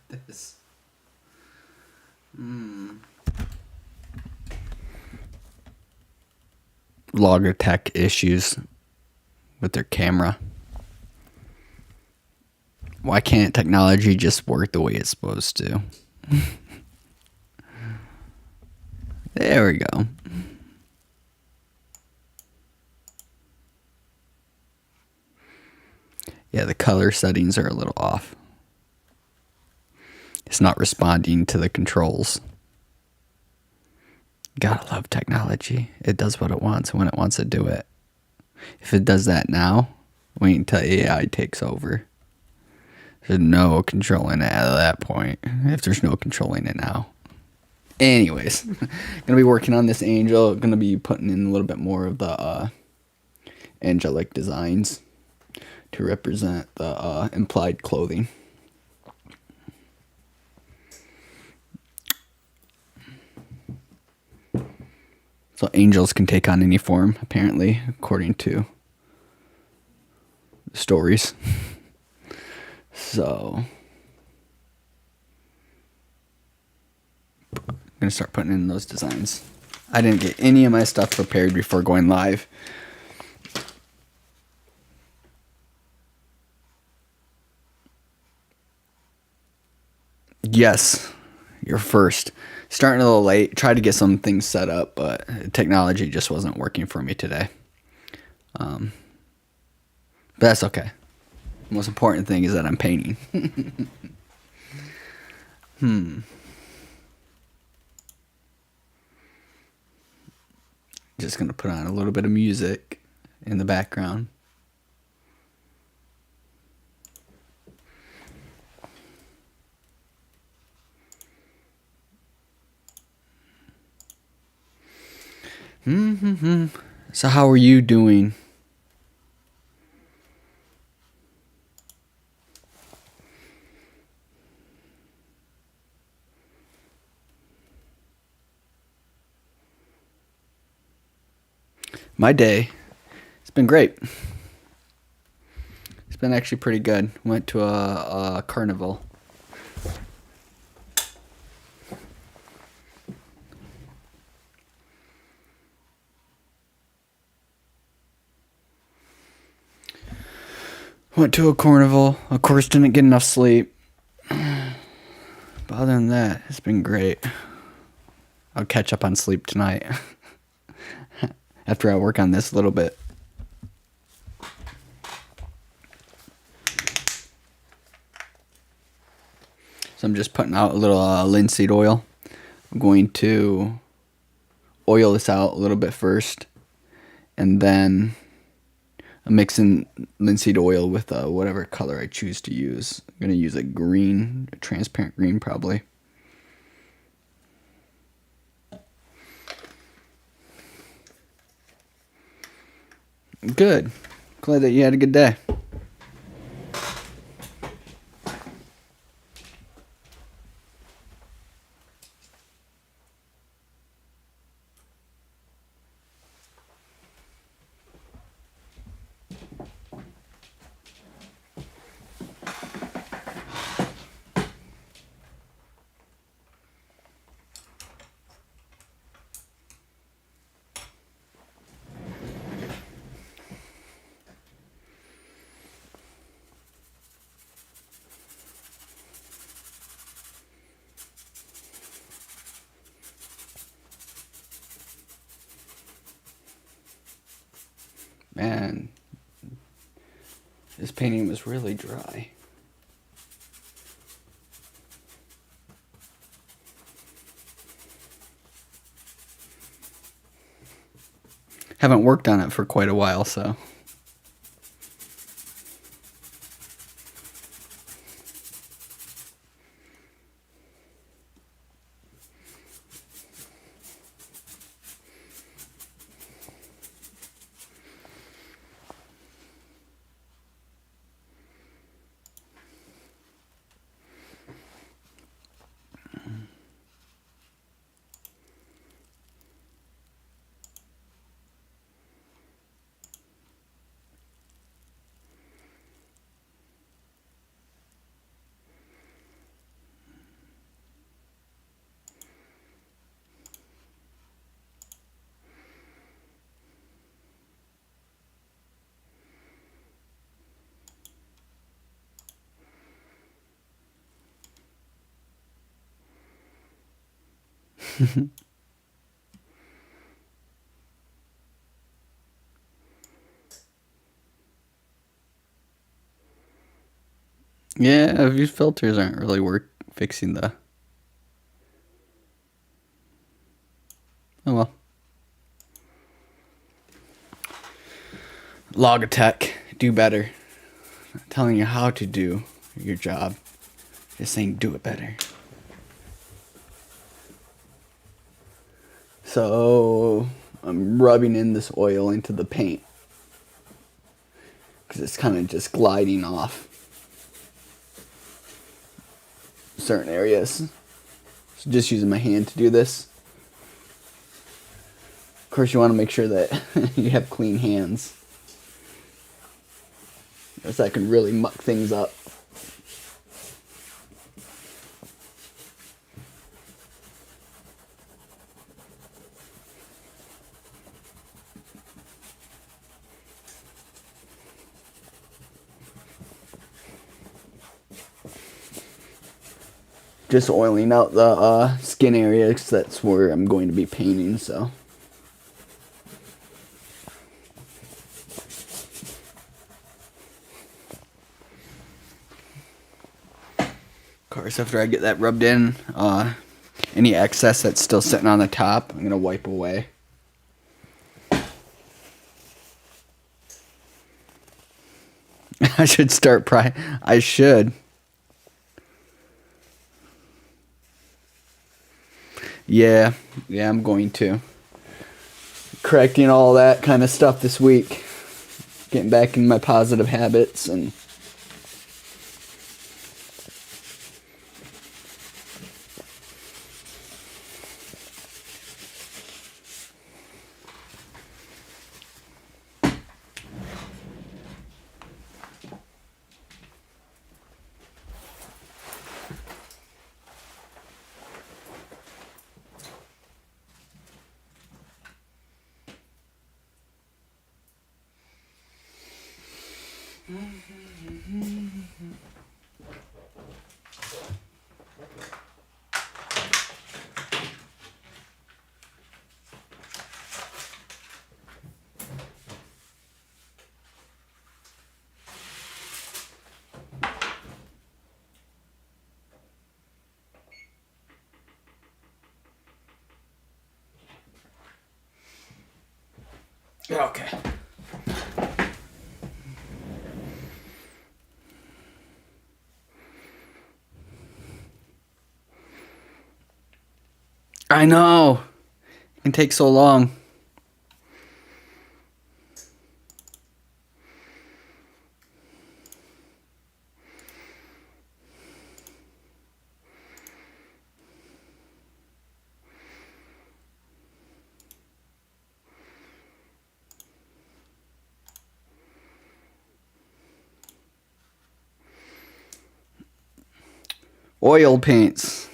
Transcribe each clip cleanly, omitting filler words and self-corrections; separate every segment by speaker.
Speaker 1: This. Hmm. Logitech issues with their camera. Why can't technology just work the way it's supposed to? There we go. Yeah, the color settings are a little off. It's not responding to the controls. Gotta love technology. It does what it wants when it wants to do it. If it does that now, wait until AI takes over. There's no controlling it at that point. If there's no controlling it now. Anyways, gonna be working on this angel. Gonna be putting in a little bit more of the angelic designs to represent the implied clothing. So angels can take on any form, apparently, according to stories. So I'm gonna start putting in those designs. I didn't get any of my stuff prepared before going live. Yes, you're first. Starting a little late. Tried to get some things set up, but technology just wasn't working for me today. But that's okay. The most important thing is that I'm painting. Just gonna put on a little bit of music in the background. So how are you doing? My day, it's been great. It's been actually pretty good. Went to a carnival. Went to a carnival. Of course, didn't get enough sleep. But other than that, it's been great. I'll catch up on sleep tonight after I work on this a little bit. So I'm just putting out a little linseed oil. I'm going to oil this out a little bit first, and then I'm mixing linseed oil with whatever color I choose to use. I'm going to use a green, a transparent green probably. Good. Glad that you had a good day. Man, this painting was really dry. Haven't worked on it for quite a while, so. Yeah, these filters aren't really worth fixing the. Oh well. Logitech, do better. I'm not telling you how to do your job. Just saying do it better. So I'm rubbing in this oil into the paint because it's kind of just gliding off certain areas. So just using my hand to do this. Of course, you want to make sure that you have clean hands, or that can really muck things up. Just oiling out the skin area, because that's where I'm going to be painting, so. Of course, after I get that rubbed in, any excess that's still sitting on the top, I'm going to wipe away. I should start I should. Yeah, I'm going to. Correcting all that kind of stuff this week. Getting back in my positive habits and okay. I know. It can take so long. Oil paints.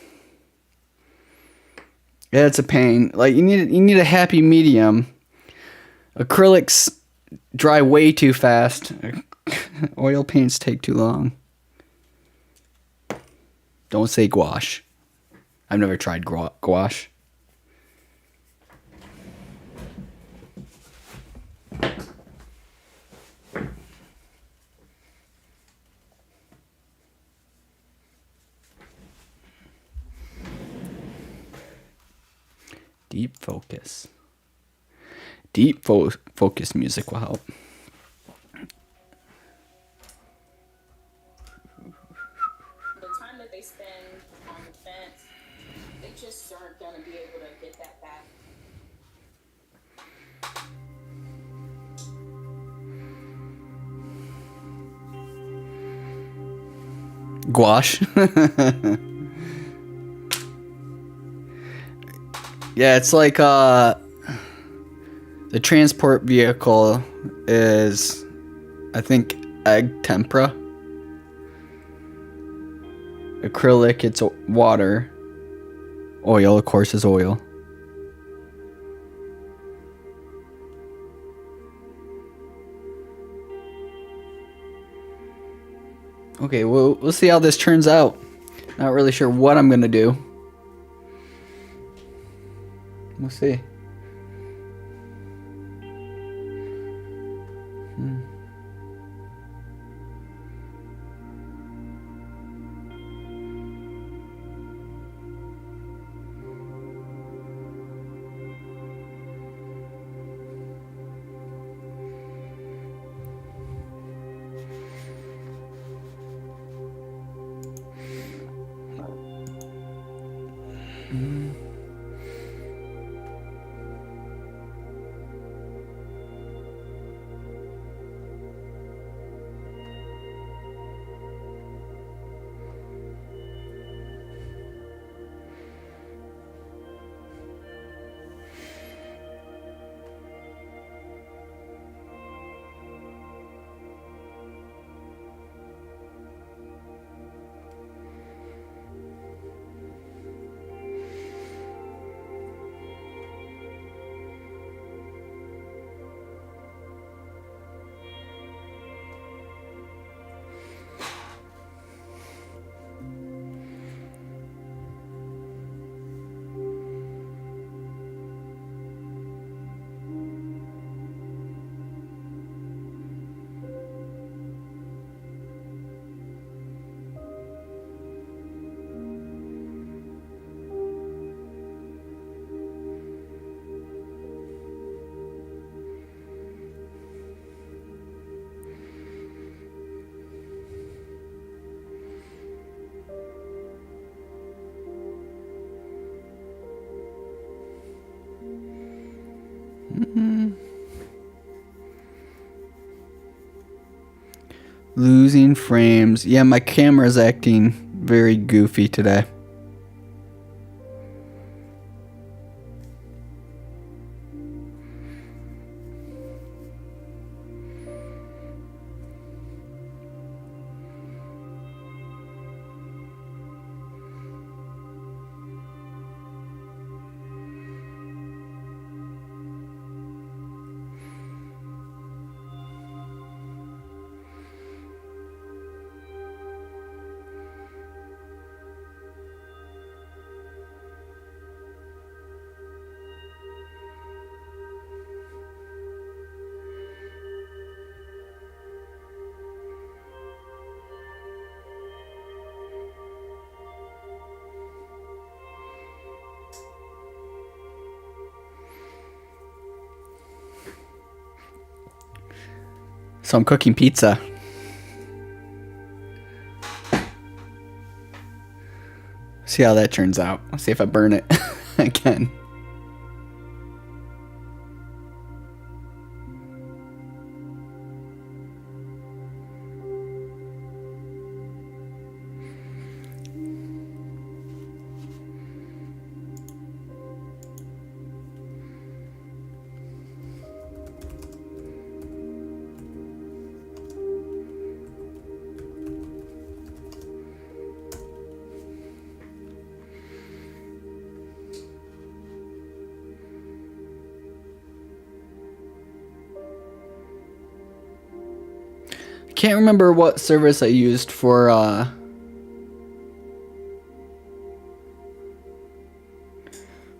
Speaker 1: Yeah, it's a pain. Like you need a happy medium. Acrylics dry way too fast. Oil paints take too long. Don't say gouache. I've never tried gouache. Deep focus. Deep focus music will help.
Speaker 2: The time that they spend on the fence, they just aren't going to be able to get that back.
Speaker 1: Gouache. Yeah, it's like the transport vehicle is, I think, egg tempera. Acrylic, it's water. Oil, of course, is oil. Okay, we'll see how this turns out. Not really sure what I'm gonna do. We'll see. Losing frames. Yeah, my camera's acting very goofy today. So I'm cooking pizza. See how that turns out. I'll see if I burn it again. Can't remember what service I used for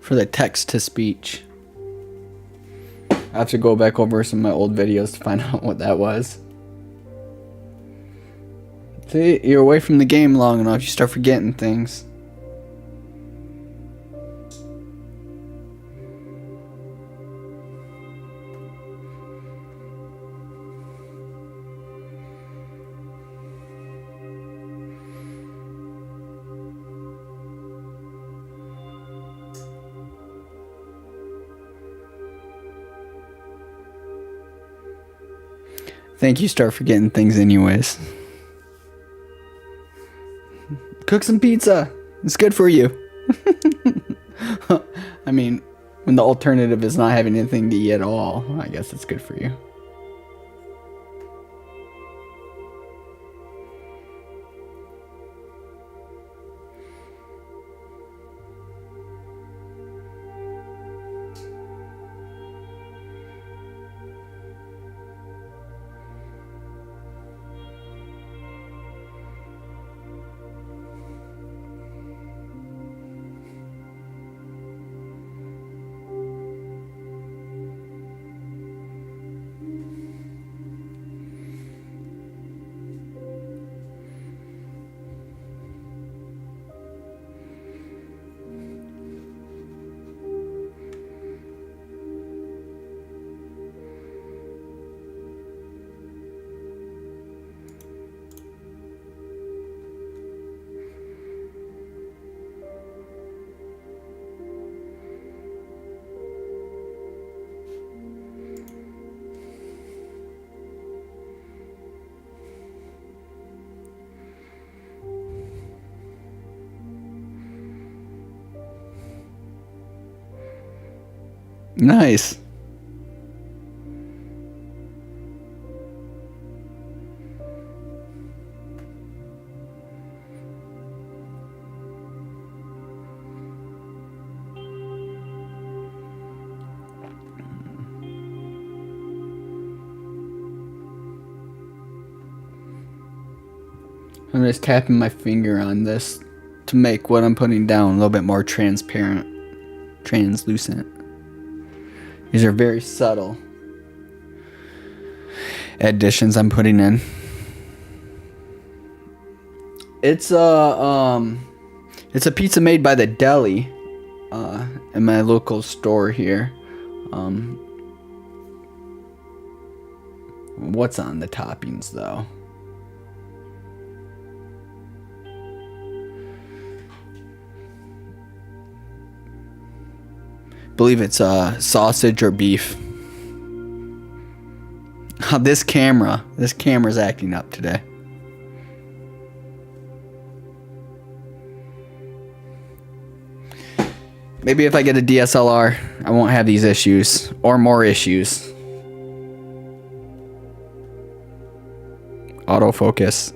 Speaker 1: the text to speech. I have to go back over some of my old videos to find out what that was. See, you're away from the game long enough, you start forgetting things. Think you start forgetting things anyways. Cook some pizza. It's good for you. I mean, when the alternative is not having anything to eat at all, I guess it's good for you. Nice. I'm just tapping my finger on this to make what I'm putting down a little bit more transparent, translucent. These are very subtle additions I'm putting in. It's a pizza made by the deli in my local store here. What's on the toppings though? Believe it's sausage or beef. This camera's acting up today. Maybe if I get a DSLR, I won't have these issues or more issues. Autofocus.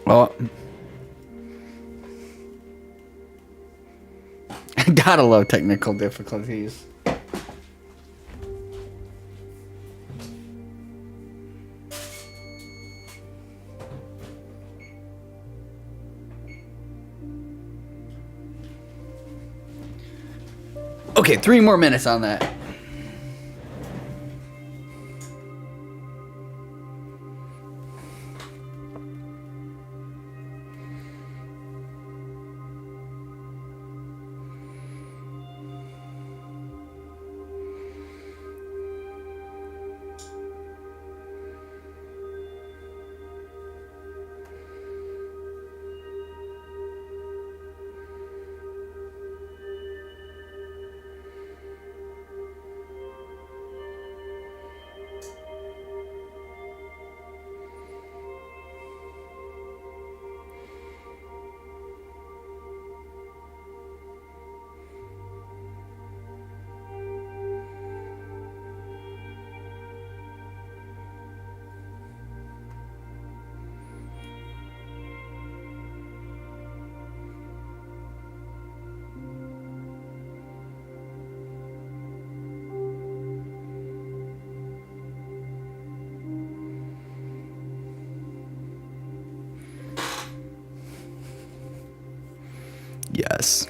Speaker 1: Oh. Gotta love technical difficulties. Okay, 3 more minutes on that. Yes.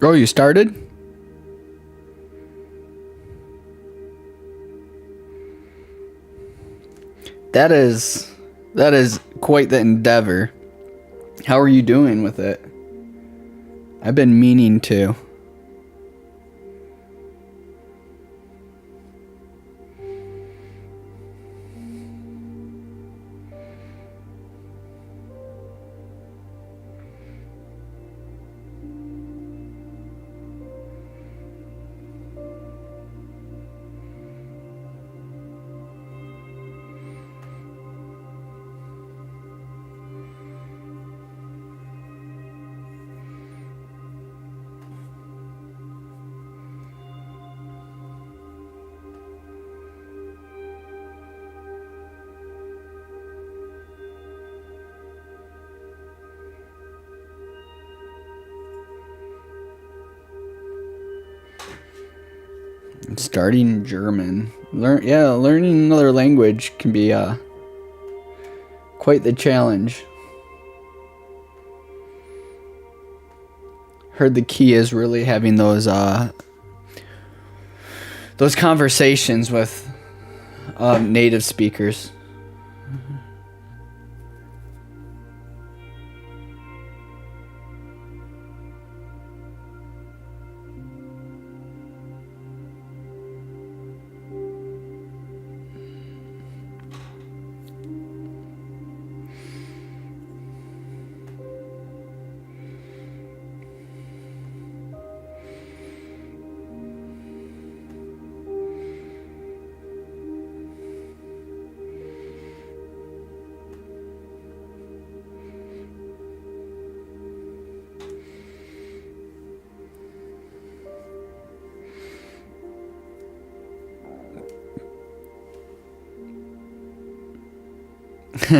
Speaker 1: Oh, you started? That is quite the endeavor. How are you doing with it? I've been meaning to. Starting German. Learning another language can be quite the challenge. Heard the key is really having those conversations with native speakers.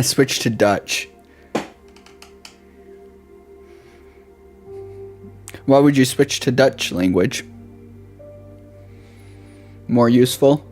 Speaker 1: Switch to Dutch. Why would you switch to Dutch language? More useful?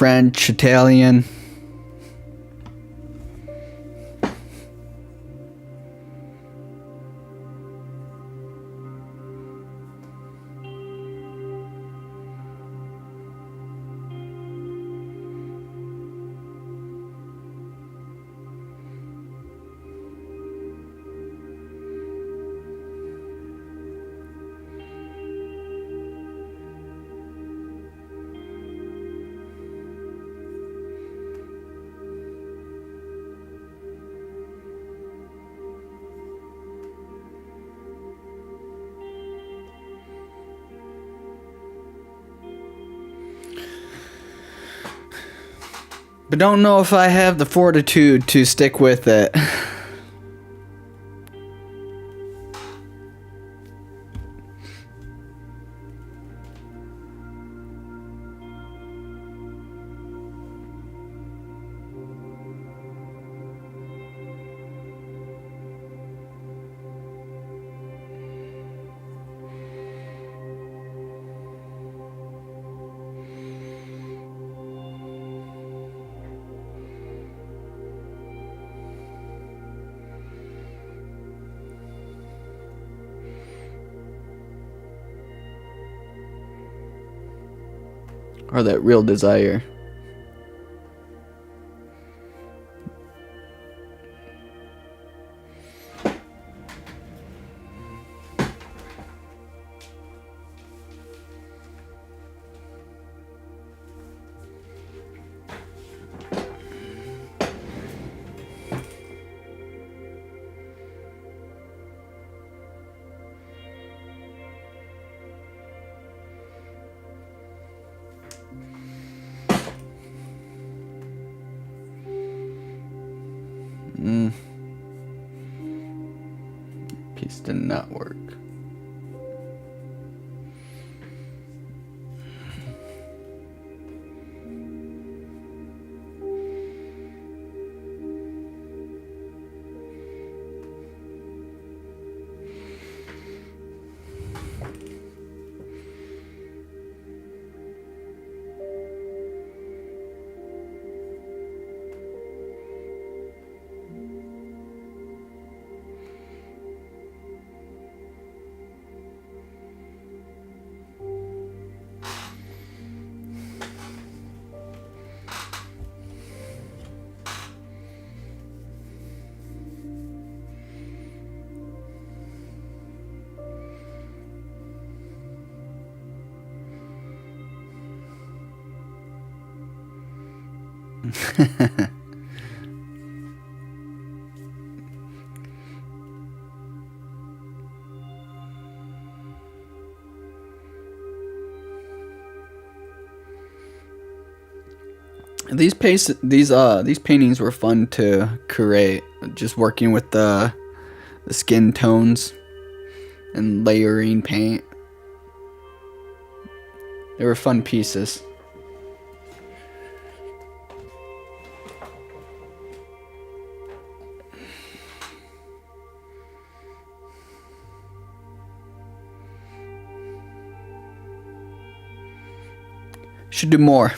Speaker 1: French, Italian. But don't know if I have the fortitude to stick with it. Or that real desire. Piece did not work. These paintings were fun to create. Just working with the skin tones and layering paint. They were fun pieces. Should do more.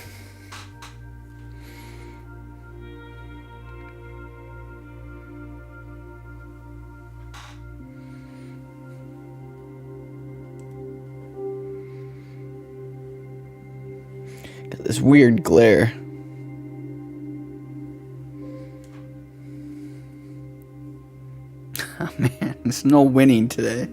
Speaker 1: Got this weird glare. Oh man, there's no winning today.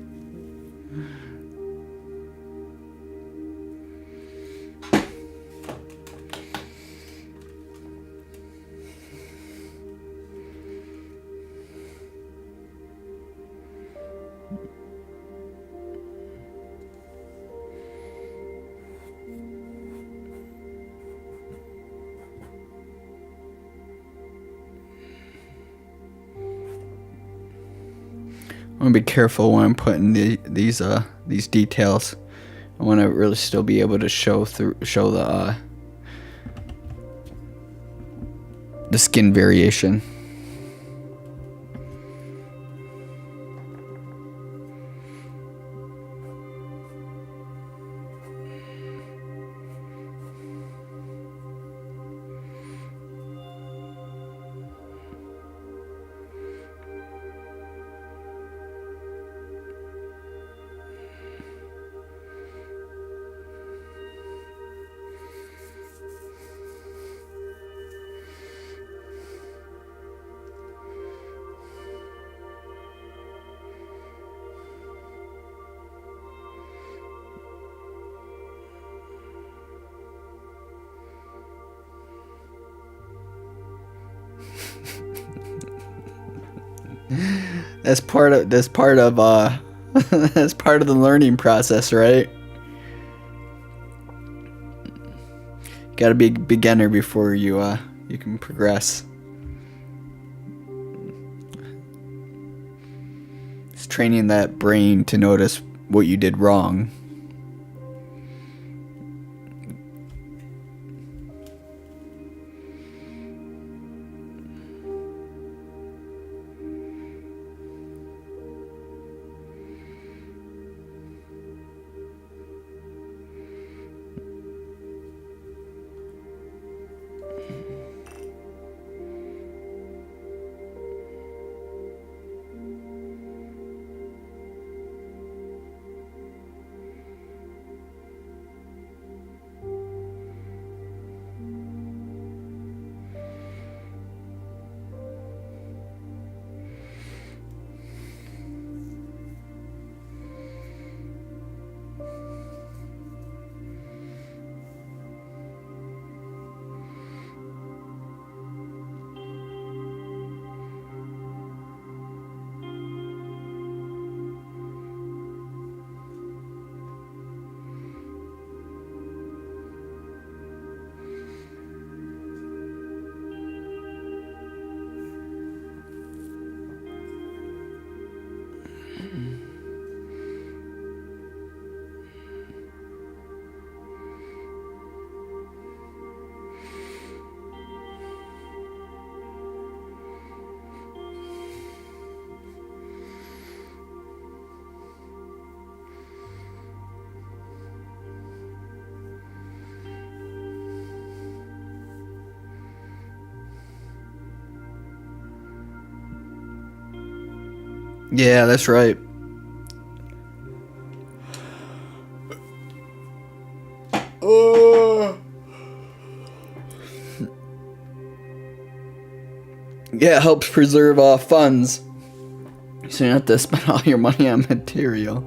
Speaker 1: I want to be careful when I'm putting these details. I want to really still be able to show the skin variation. That's part of that's part of the learning process, right? Got to be a beginner before you you can progress. It's training that brain to notice what you did wrong. Yeah, that's right. Oh. Yeah, it helps preserve funds. So you don't have to spend all your money on material.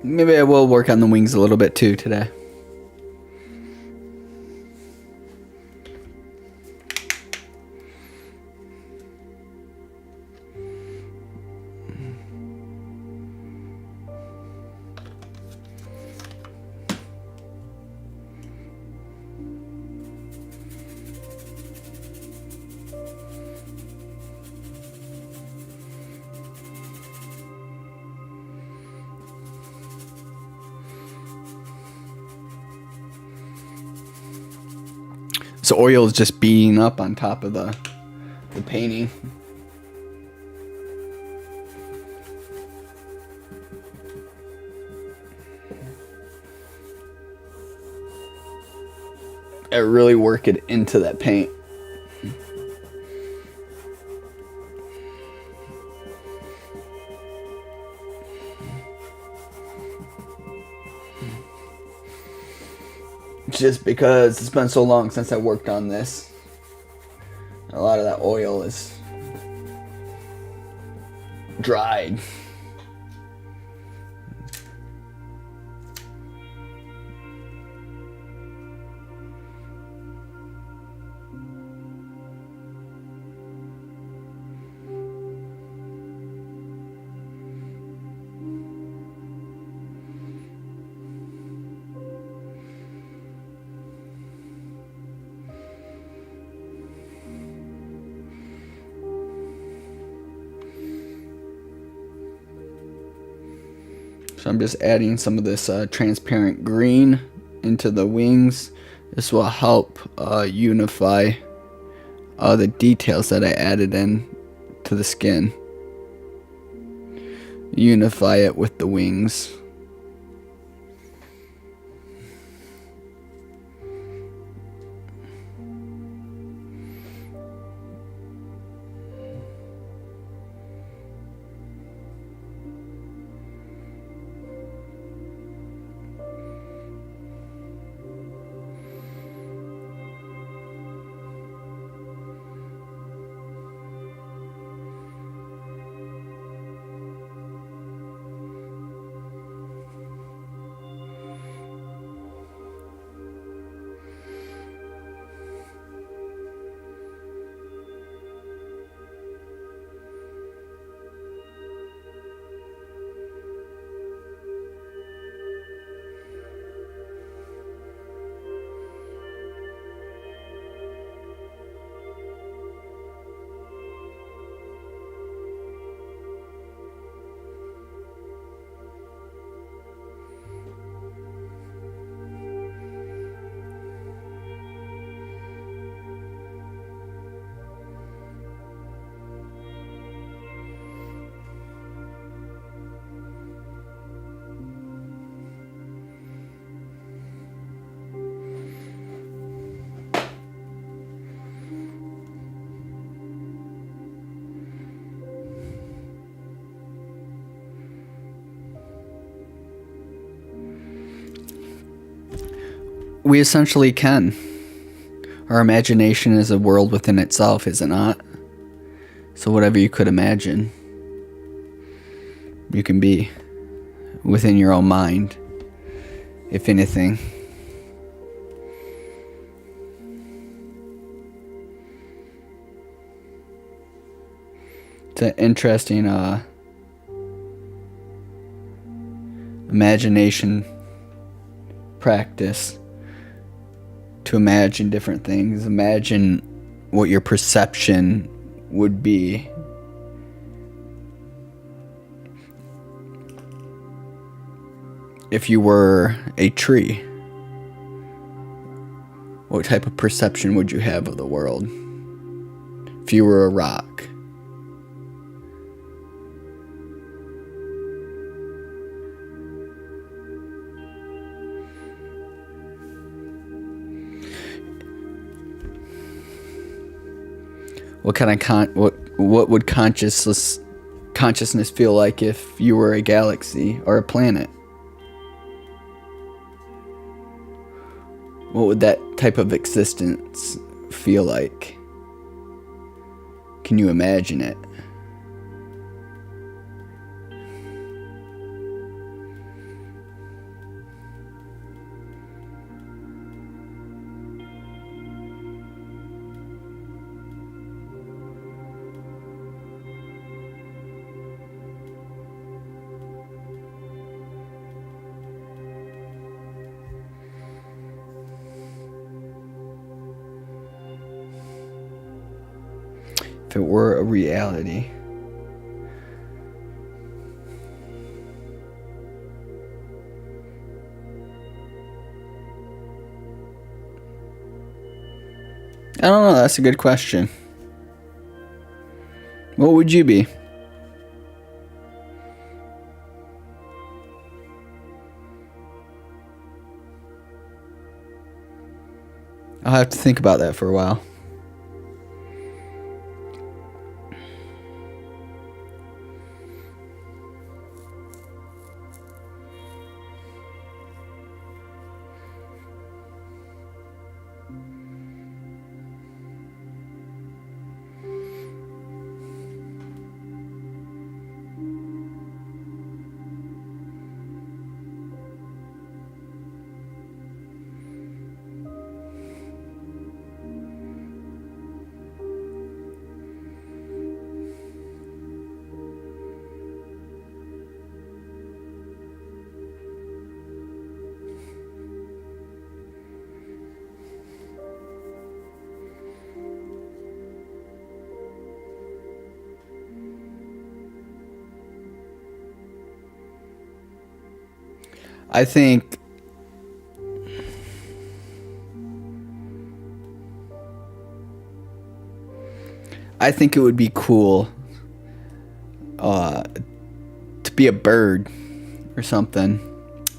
Speaker 1: Maybe I will work on the wings a little bit too today. So oil is just beating up on top of the painting. I really work it into that paint. Just because it's been so long since I worked on this. A lot of that oil is dried. So I'm just adding some of this transparent green into the wings. This will help unify the details that I added in to the skin. Unify it with the wings. We essentially can. Our imagination is a world within itself, is it not? So whatever you could imagine, you can be within your own mind, if anything. It's an interesting imagination practice. To imagine different things. Imagine what your perception would be. If you were a tree, what type of perception would you have of the world? If you were a rock, what kind of what would consciousness feel like if you were a galaxy or a planet? What would that type of existence feel like? Can you imagine it? If it were a reality. I don't know, that's a good question. What would you be? I'll have to think about that for a while. I think it would be cool to be a bird or something.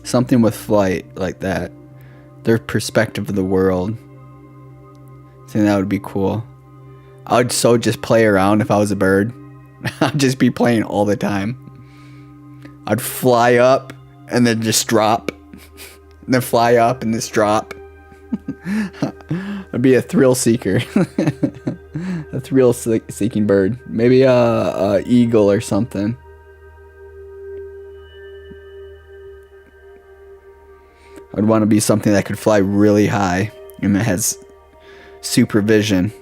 Speaker 1: Something with flight like that. Their perspective of the world. I think that would be cool. I would so just play around if I was a bird. I'd just be playing all the time. I'd fly up and then just drop. And then fly up and just drop. I'd be a thrill seeker. A thrill seeking bird. Maybe a eagle or something. I'd want to be something that could fly really high and that has supervision.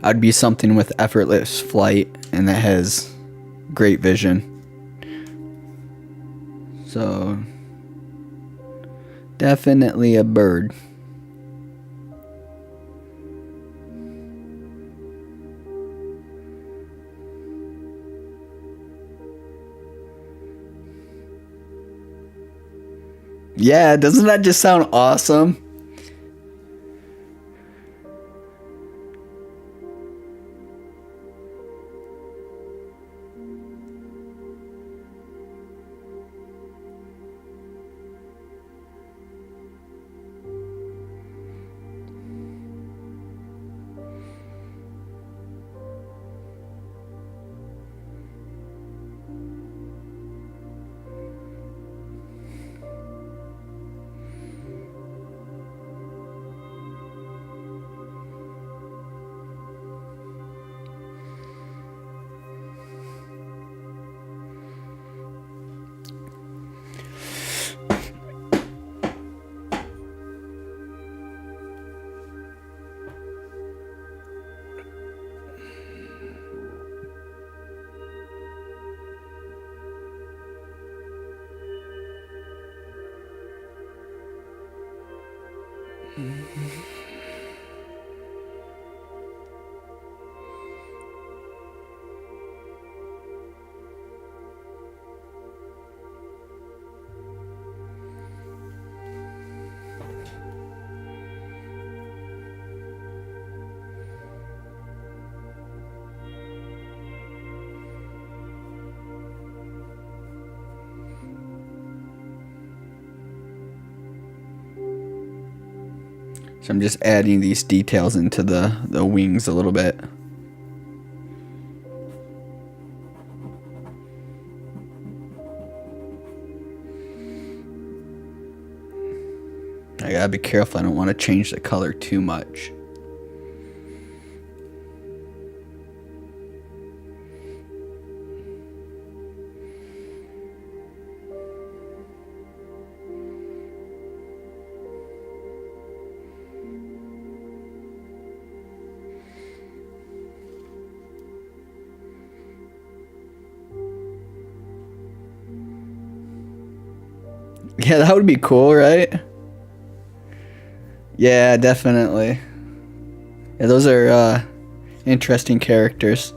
Speaker 1: I'd be something with effortless flight and that has great vision. So, definitely a bird. Yeah, doesn't that just sound awesome? So I'm just adding these details into the wings a little bit. I gotta be careful, I don't want to change the color too much. Yeah, that would be cool, right? Yeah, definitely. Yeah, those are interesting characters.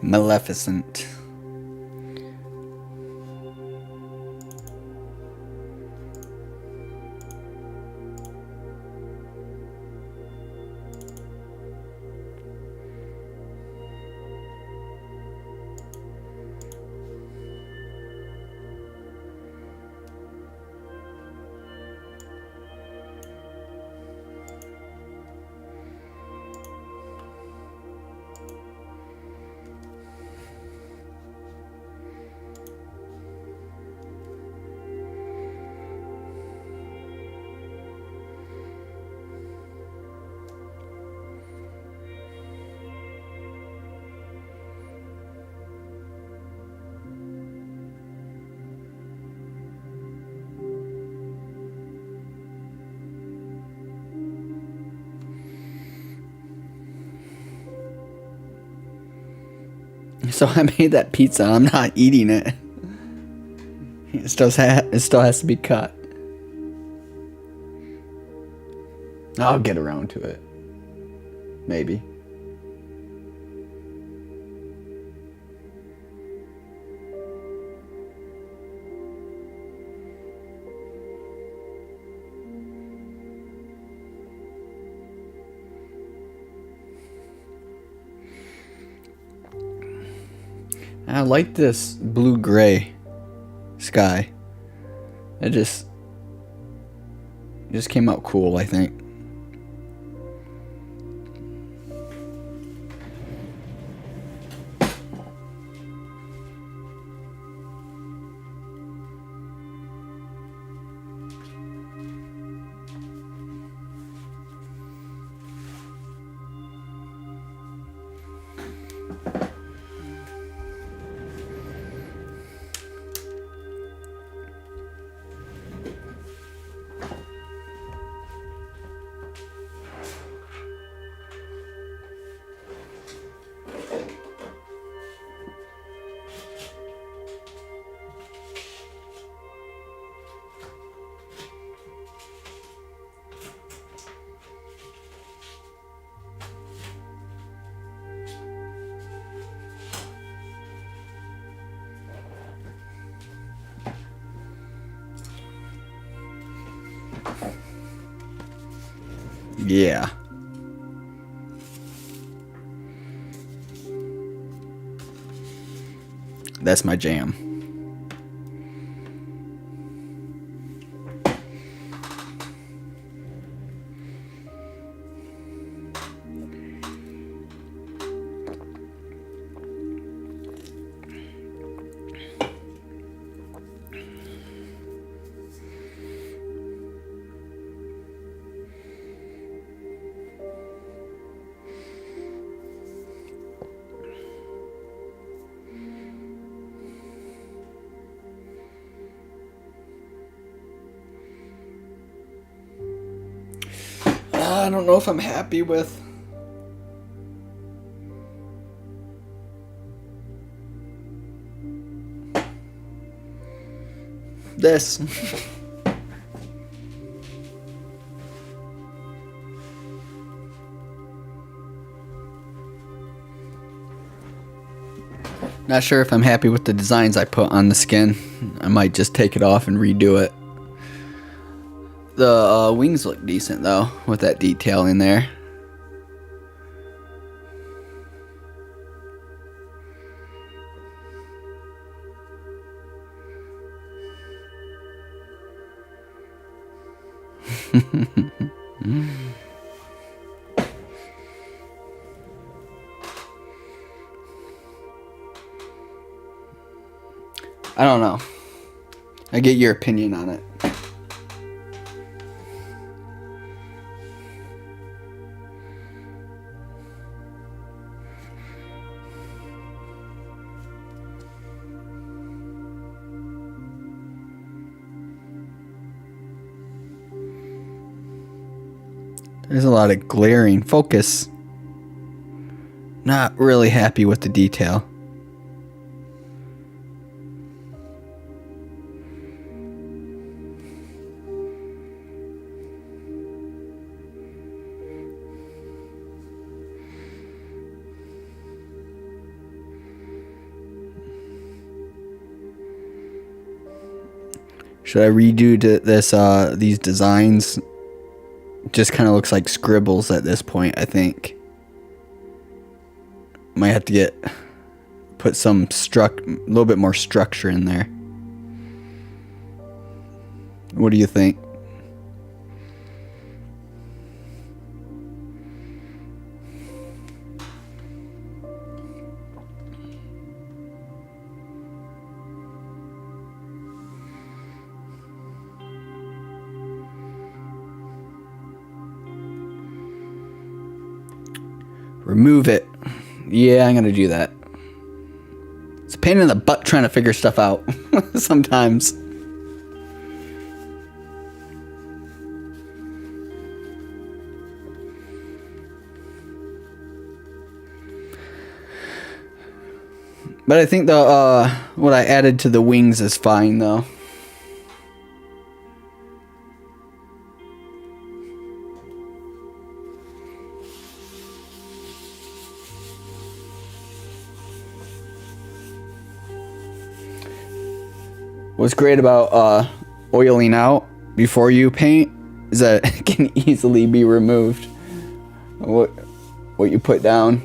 Speaker 1: Maleficent. So I made that pizza. I'm not eating it. It still has to be cut. I'll get around to it. Maybe. I like this blue-gray sky. It just came out cool, I think. Yeah. That's my jam. I don't know if I'm happy with this. Not sure if I'm happy with the designs I put on the skin. I might just take it off and redo it. The wings look decent though, with that detail in there. I don't know. I get your opinion on it. There's a lot of glaring focus. Not really happy with the detail. Should I redo this these designs? Just kind of looks like scribbles at this point, I think. Might have to put some a little bit more structure in there. What do you think? Remove it. Yeah, I'm gonna do that. It's a pain in the butt trying to figure stuff out sometimes. But I think the what I added to the wings is fine though. What's great about oiling out before you paint is that it can easily be removed. What you put down.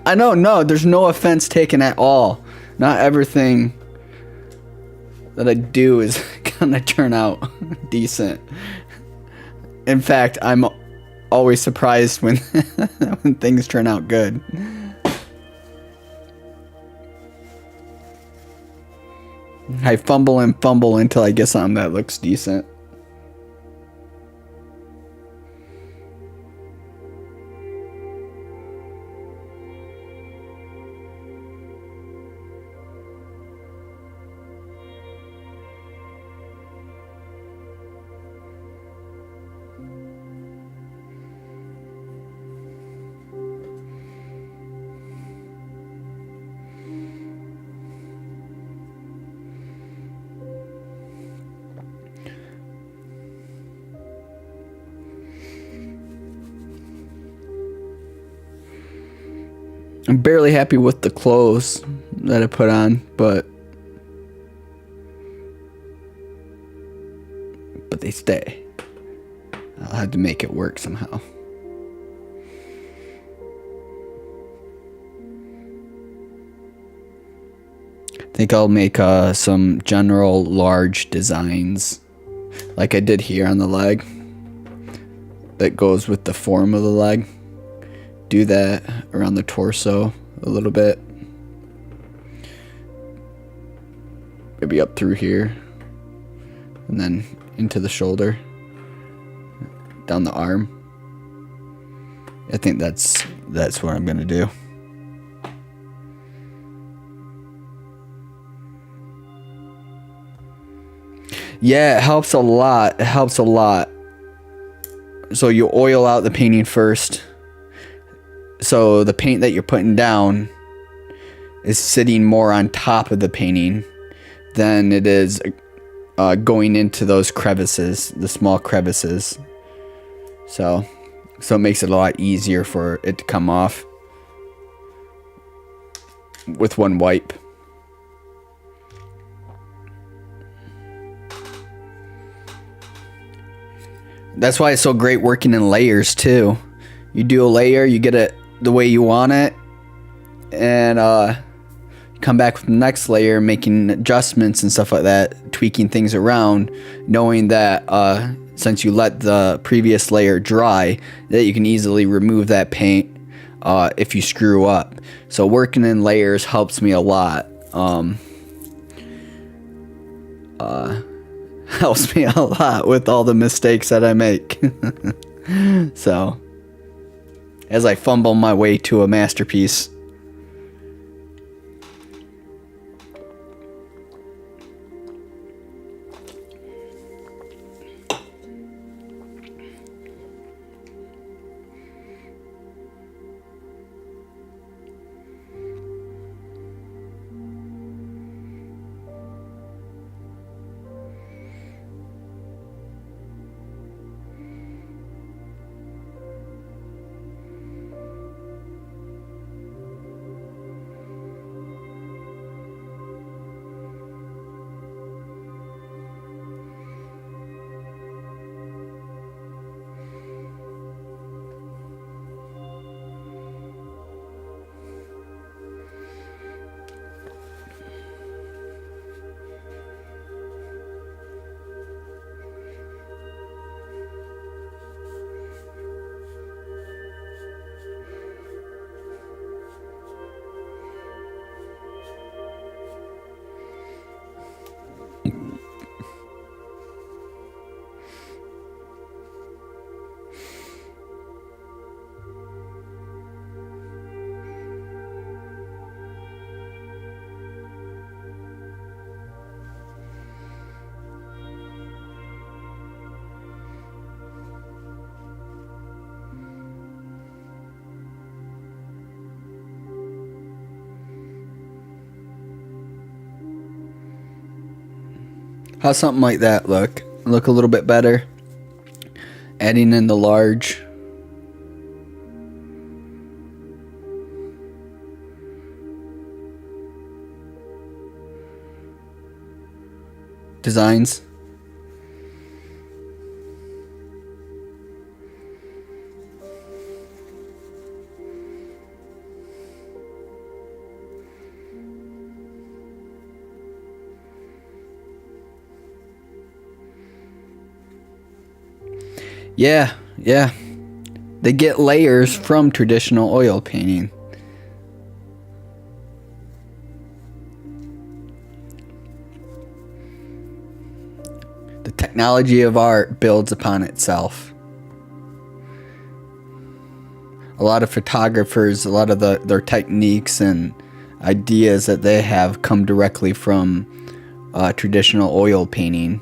Speaker 1: I know, no, there's no offense taken at all. Not everything that I do is gonna turn out decent. In fact, I'm always surprised when when things turn out good. I fumble and fumble until I get something that looks decent. I'm barely happy with the clothes that I put on, but they stay. I'll have to make it work somehow. I think I'll make some general large designs like I did here on the leg that goes with the form of the leg. Do that around the torso a little bit. Maybe up through here. And then into the shoulder. Down the arm. I think that's what I'm gonna do. Yeah, it helps a lot. It helps a lot. So you oil out the painting first. So the paint that you're putting down is sitting more on top of the painting than it is going into those crevices, the small crevices. So it makes it a lot easier for it to come off with one wipe. That's why it's so great working in layers too. You do a layer, you get it the way you want it, and come back with the next layer, making adjustments and stuff like that, tweaking things around, knowing that since you let the previous layer dry, that you can easily remove that paint if you screw up. So working in layers helps me a lot. Helps me a lot with all the mistakes that I make. So as I fumble my way to a masterpiece. How's something like that look? Look a little bit better? Adding in the large. Designs. Yeah, yeah. They get layers from traditional oil painting. The technology of art builds upon itself. A lot of photographers, a lot of their techniques and ideas that they have come directly from traditional oil painting.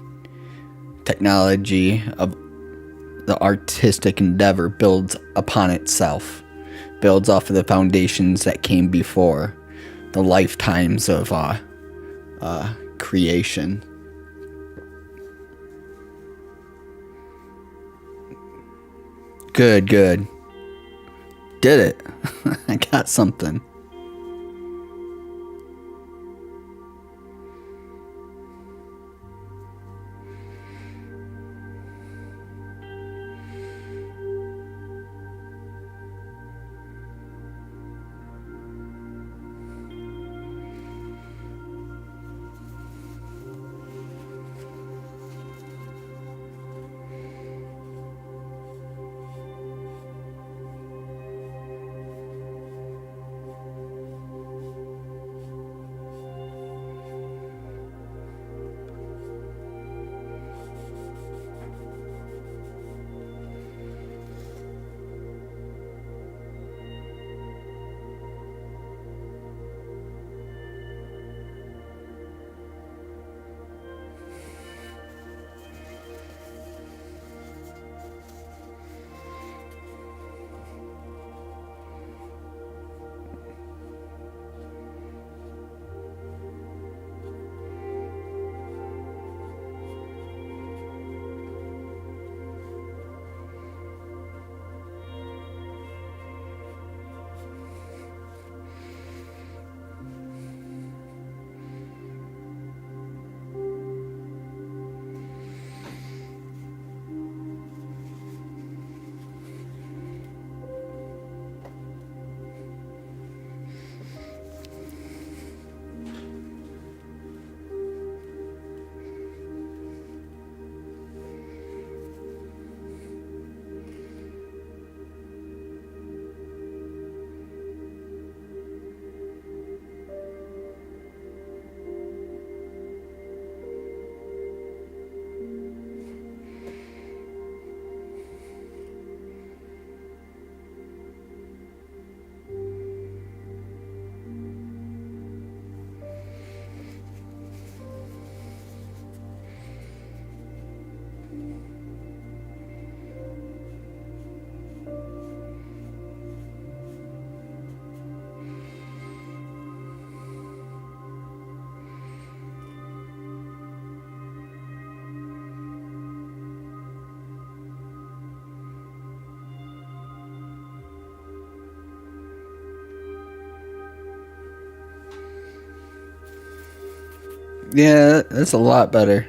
Speaker 1: Technology of the artistic endeavor builds upon itself, builds off of the foundations that came before, the lifetimes of creation. Good. Did it. I got something. Yeah, that's a lot better.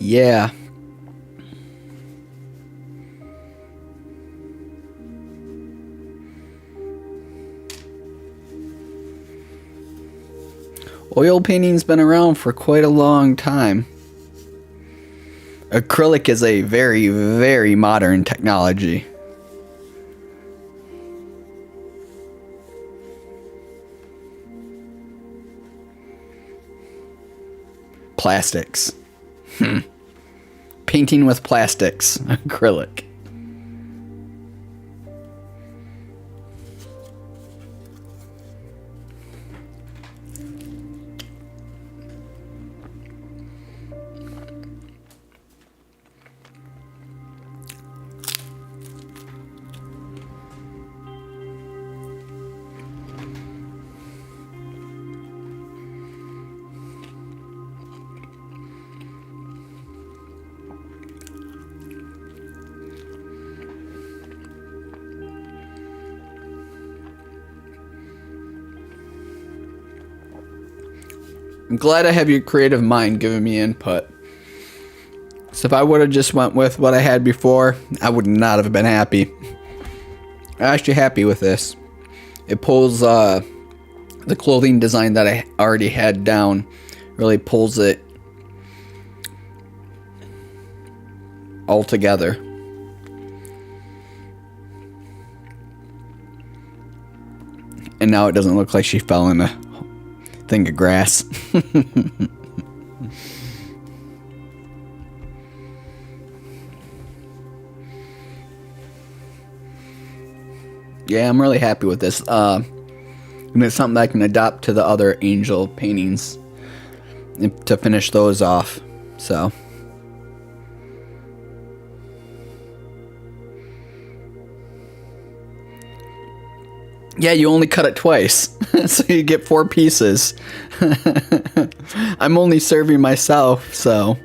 Speaker 1: Yeah. Oil painting's been around for quite a long time. Acrylic is a very, very modern technology. Plastics. Painting with plastics. Acrylic. I'm glad I have your creative mind giving me input. So if I would have just went with what I had before, I would not have been happy. I'm actually happy with this. It pulls the clothing design that I already had down, really pulls it all together. And now it doesn't look like she fell in a thing of grass. Yeah, I'm really happy with this. And it's something I can adapt to the other angel paintings to finish those off. So yeah, you only cut it twice. So you get 4 pieces. I'm only serving myself, so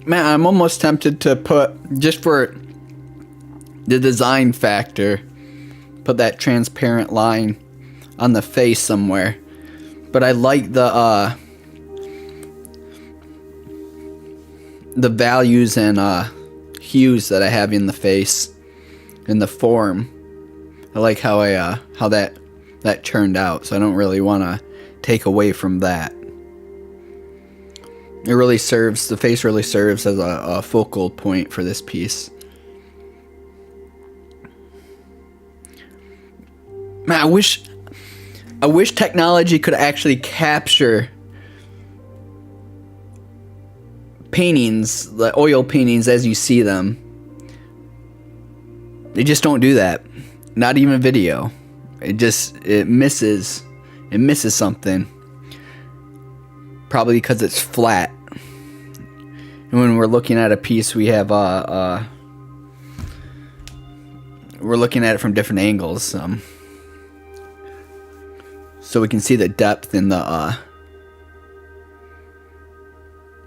Speaker 1: man, I'm almost tempted to put, just for the design factor, put that transparent line on the face somewhere. But I like the values and hues that I have in the face, in the form. I like how how that turned out, so I don't really want to take away from that. It really serves, the face really serves as a focal point for this piece. Man, I wish technology could actually capture paintings, the oil paintings as you see them. They just don't do that. Not even video. It misses something. Probably because it's flat. And when we're looking at a piece, we have we're looking at it from different angles, so we can see the depth in the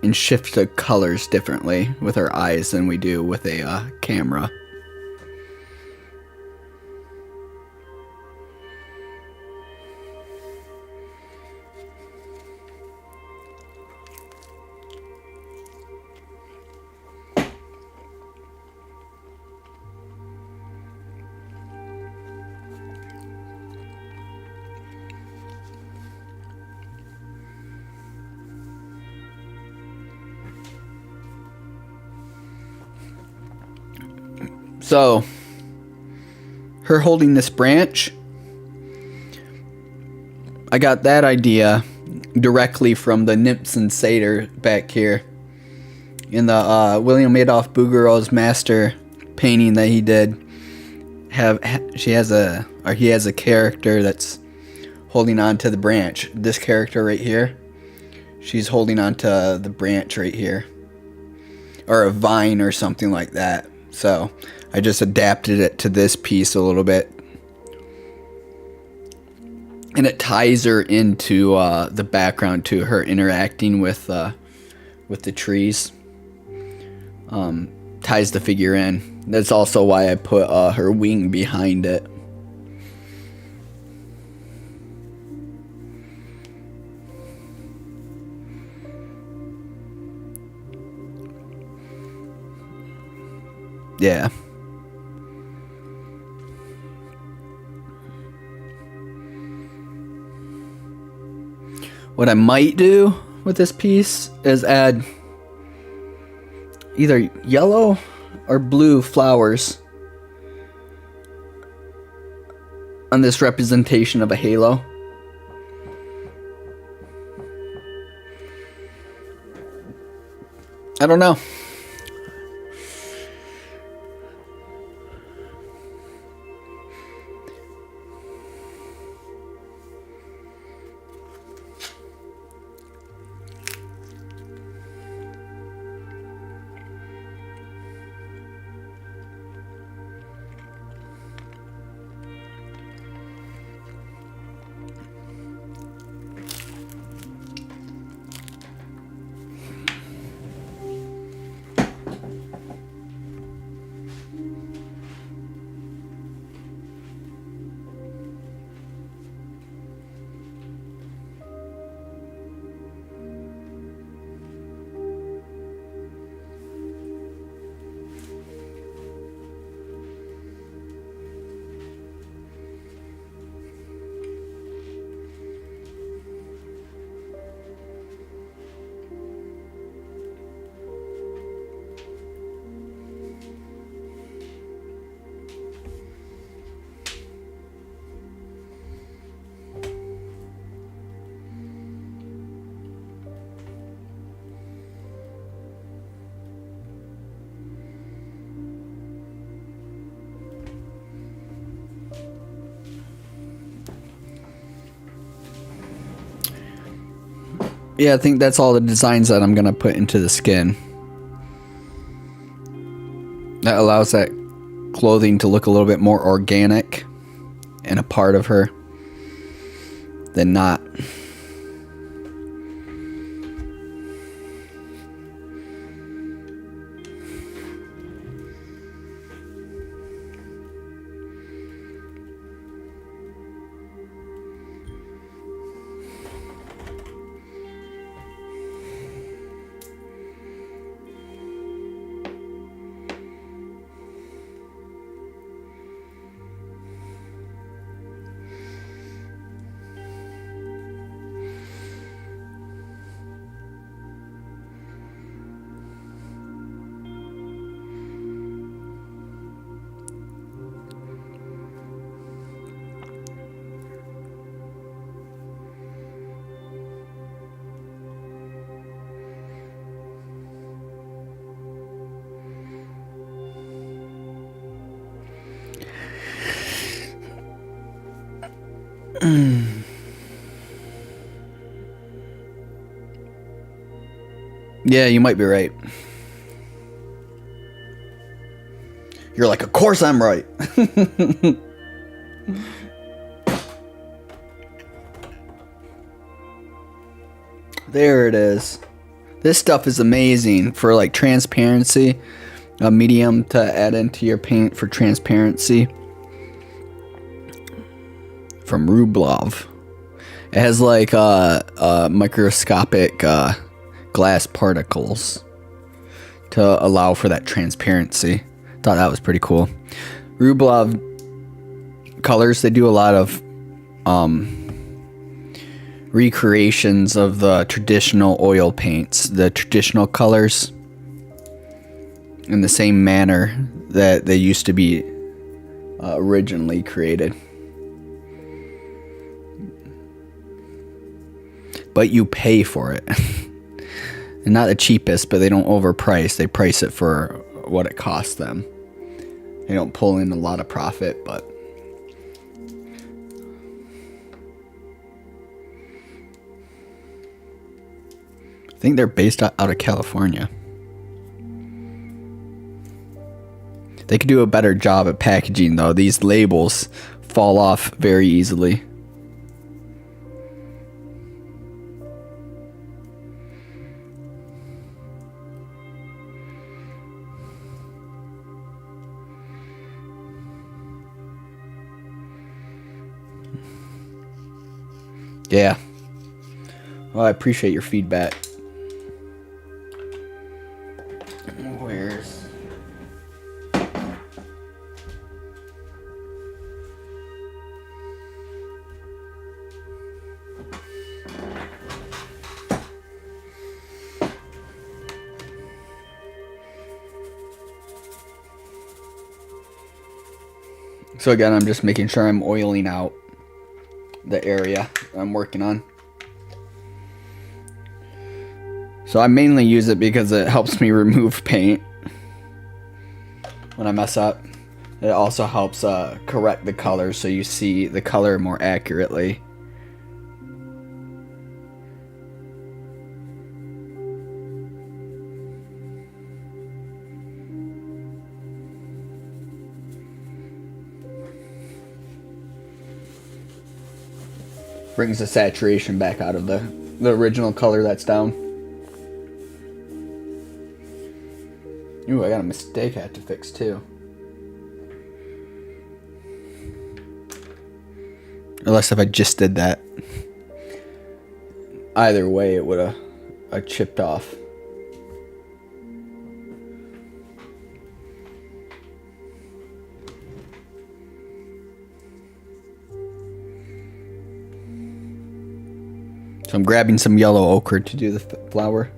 Speaker 1: and shift the colors differently with our eyes than we do with a camera. So, her holding this branch, I got that idea directly from the Nymphs and Satyr back here in the William Adolph Bouguereau's master painting that he did. He has a character that's holding on to the branch. This character right here, she's holding on to the branch right here. or a vine or something like that. So I just adapted it to this piece a little bit. And it ties her into the background to her interacting with the trees. Ties the figure in. That's also why I put her wing behind it. Yeah. What I might do with this piece is add either yellow or blue flowers on this representation of a halo. I don't know. Yeah, I think that's all the designs that I'm gonna put into the skin. That allows that clothing to look a little bit more organic and a part of her than not. Yeah, you might be right. You're like, of course I'm right. There it is. This stuff is amazing for like transparency. A medium to add into your paint for transparency. From Rublev. It has like microscopic glass particles to allow for that transparency. Thought that was pretty cool. Rublev colors, they do a lot of recreations of the traditional oil paints, the traditional colors, in the same manner that they used to be originally created. But you pay for it. And not the cheapest, but they don't overprice. They price it for what it costs them. They don't pull in a lot of profit, but I think they're based out of California. They could do a better job at packaging though. These labels fall off very easily. Yeah. Well, I appreciate your feedback. Where's... So again, I'm just making sure I'm oiling out the area I'm working on. So I mainly use it because it helps me remove paint when I mess up. It also helps correct the color so you see the color more accurately. Brings the saturation back out of the original color that's down. Ooh, I got a mistake I had to fix too. Unless if I just did that. Either way, it would have chipped off. So I'm grabbing some yellow ochre to do the flower.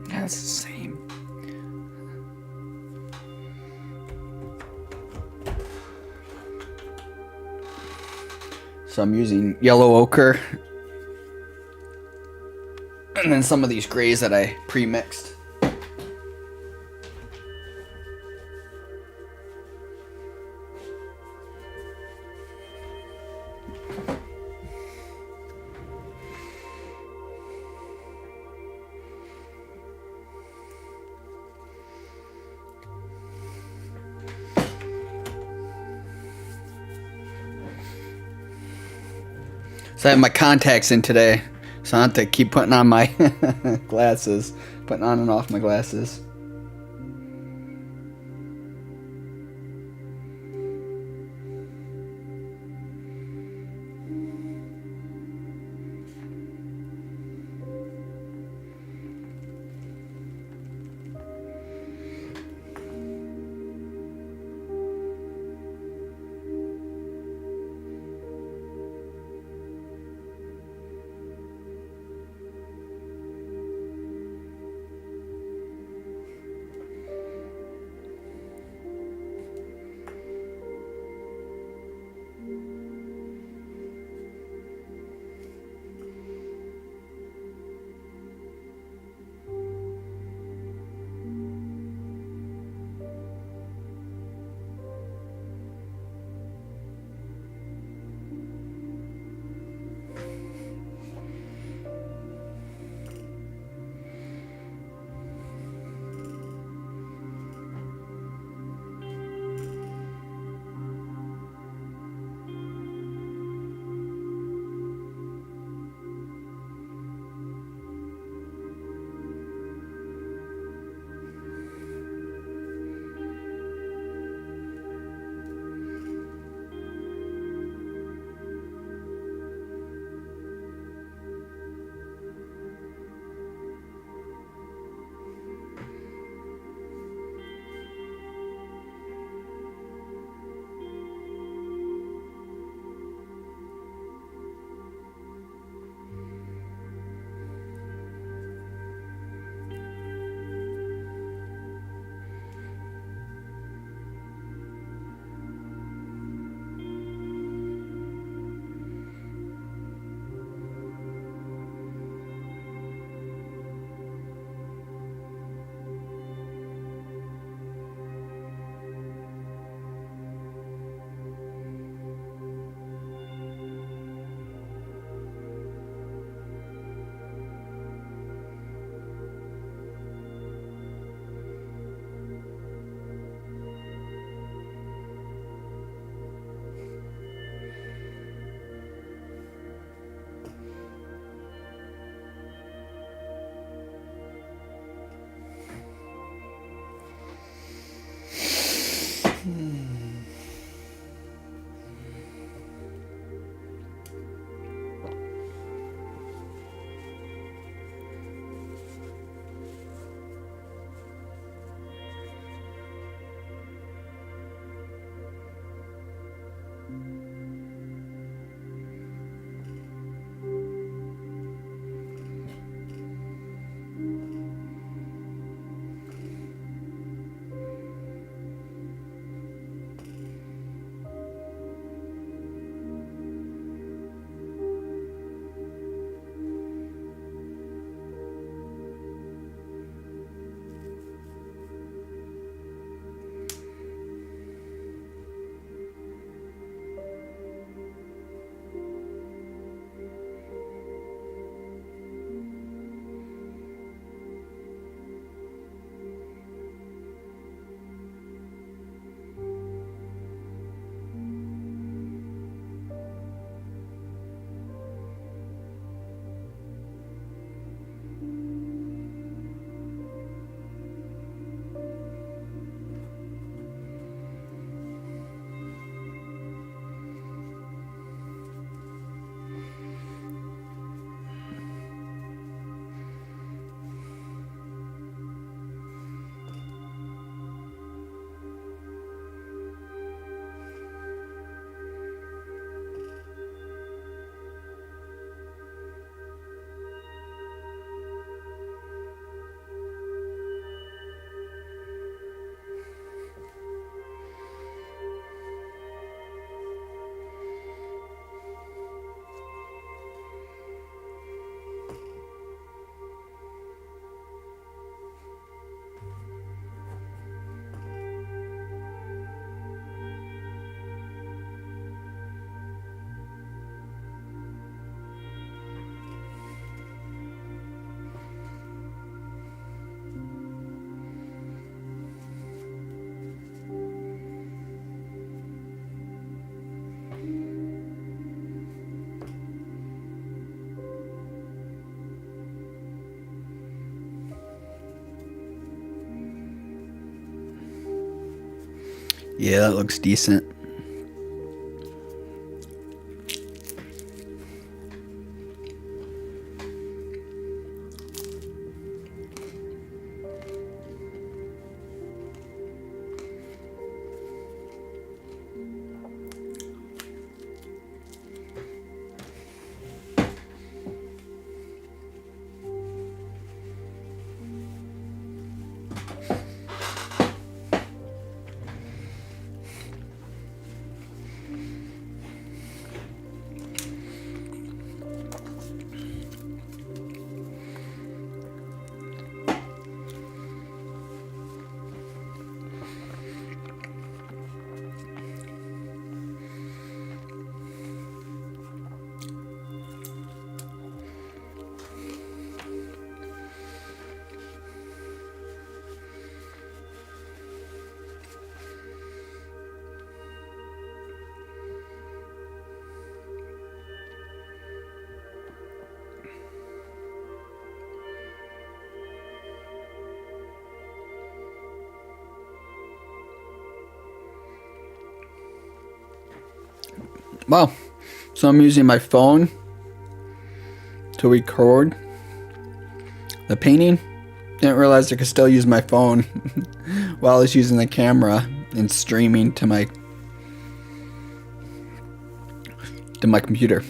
Speaker 1: That's the same. So I'm using yellow ochre. And then some of these grays that I pre-mixed. So I have my contacts in today, so I have to keep putting on my glasses, putting on and off my glasses. Yeah, that looks decent. Well, so I'm using my phone to record the painting. Didn't realize I could still use my phone while I was using the camera and streaming to my computer.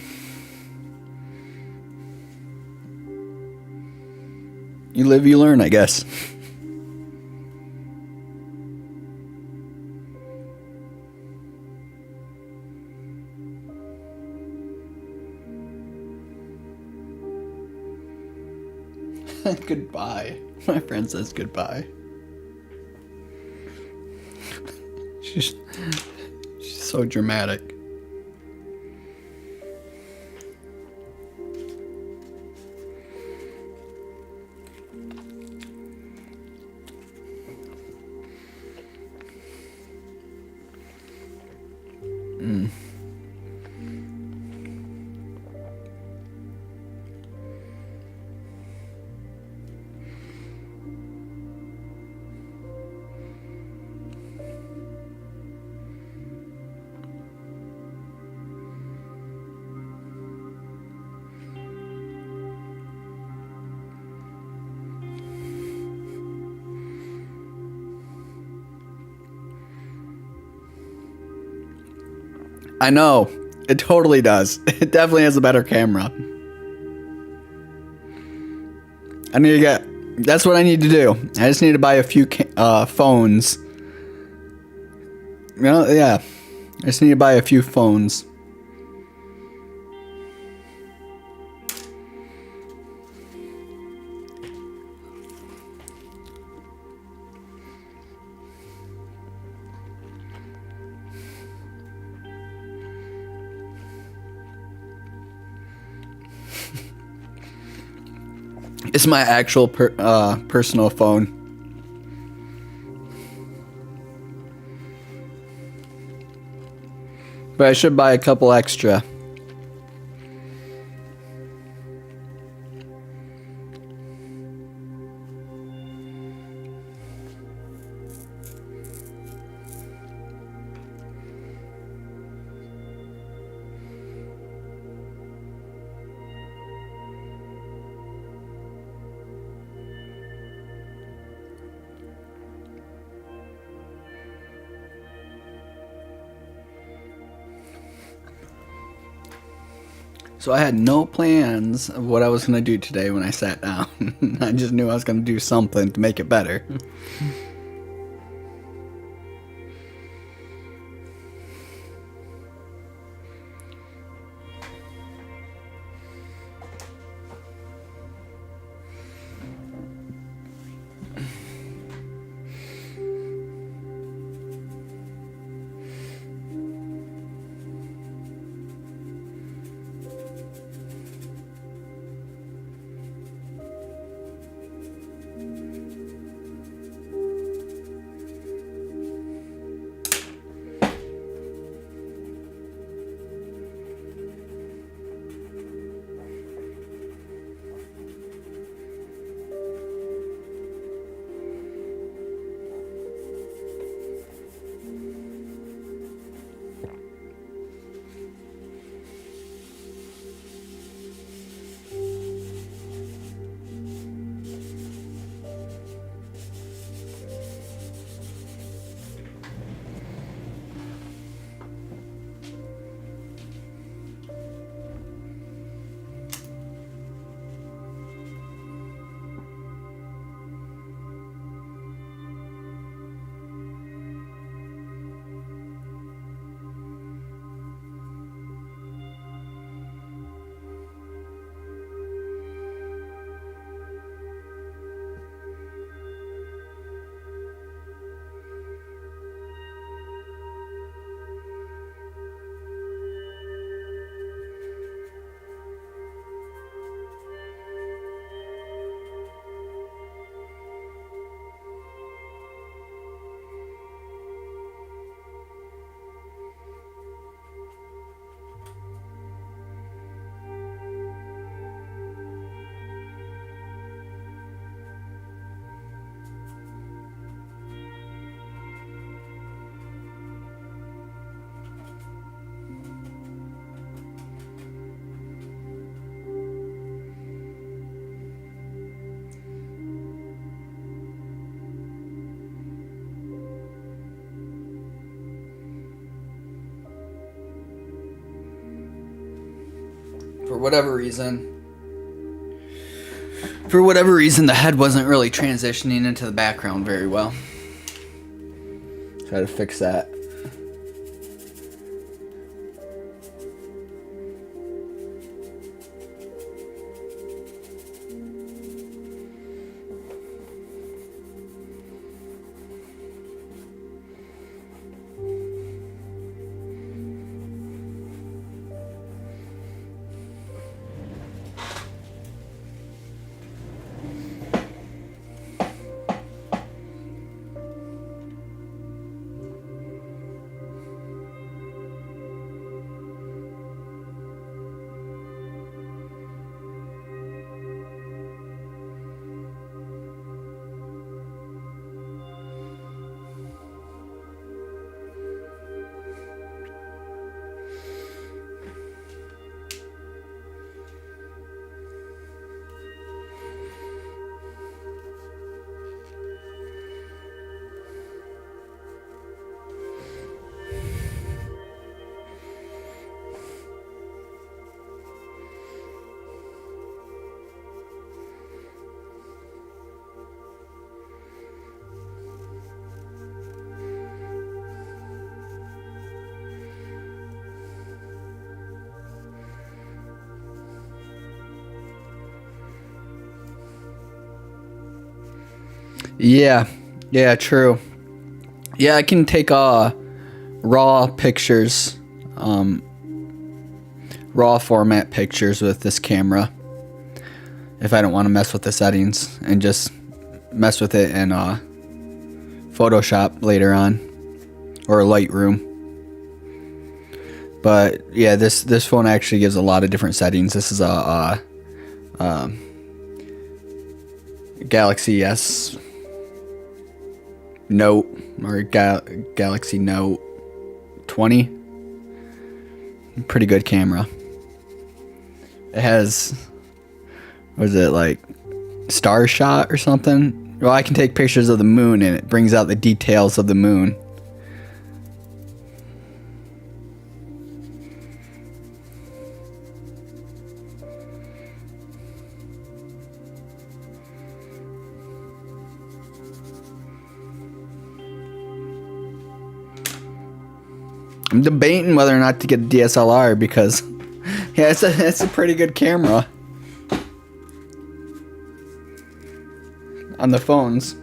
Speaker 1: You live, you learn, I guess. Goodbye. My friend says goodbye. she's so dramatic. I know. It totally does. It definitely has a better camera. I need to get... That's what I need to do. I just need to buy a few phones. You know, yeah. I just need to buy a few phones. It's my actual personal phone. But I should buy a couple extra. So I had no plans of what I was going to do today when I sat down. I just knew I was going to do something to make it better. For whatever reason, the head wasn't really transitioning into the background very well. Try to fix that. Yeah, true. Yeah, I can take raw pictures, raw format pictures with this camera if I don't want to mess with the settings, and just mess with it in Photoshop later on, or Lightroom. But yeah, this phone actually gives a lot of different settings. This is a Galaxy S Note, or Galaxy Note 20. Pretty good camera. It has, what is it, like star shot or something? Well, I can take pictures of the moon and it brings out the details of the moon. I'm debating whether or not to get a DSLR because, yeah, it's a pretty good camera on the phones.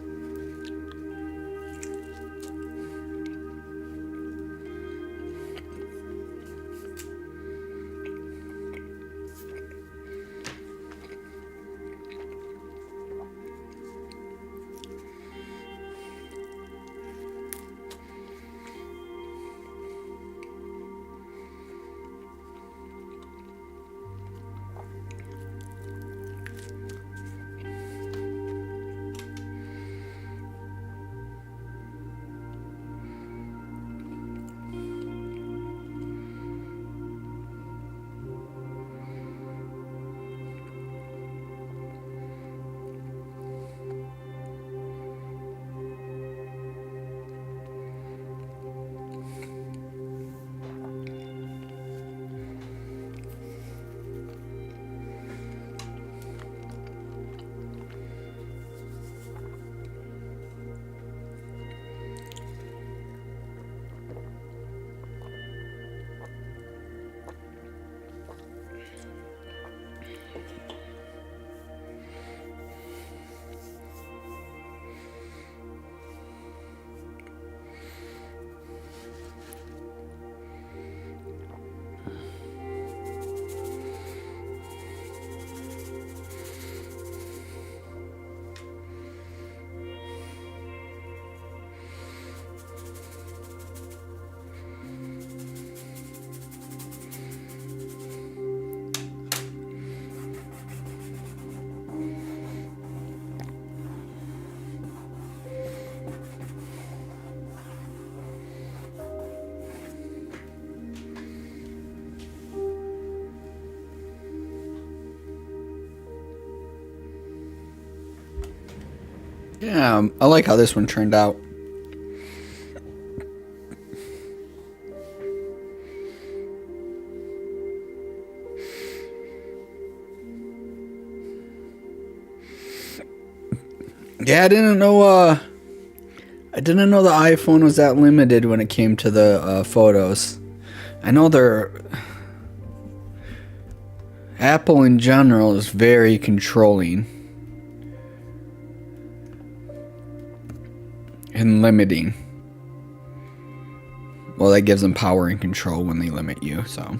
Speaker 1: Yeah, I like how this one turned out. Yeah, I didn't know the iPhone was that limited when it came to the photos. I know Apple in general is very controlling and limiting. Well, that gives them power and control when they limit you, so.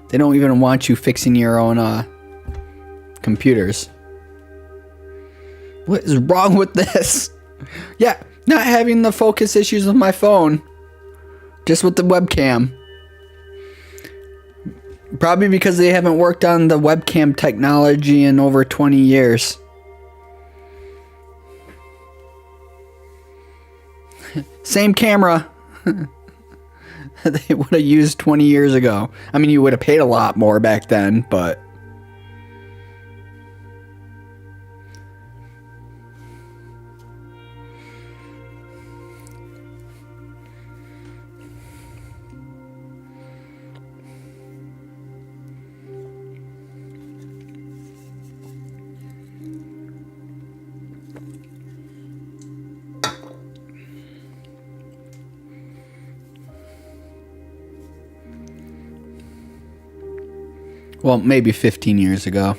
Speaker 1: They don't even want you fixing your own computers. What is wrong with this? Yeah, not having the focus issues with my phone. Just with the webcam. Probably because they haven't worked on the webcam technology in over 20 years. Same camera. They would have used 20 years ago. I mean, you would have paid a lot more back then, but... Well, maybe 15 years ago.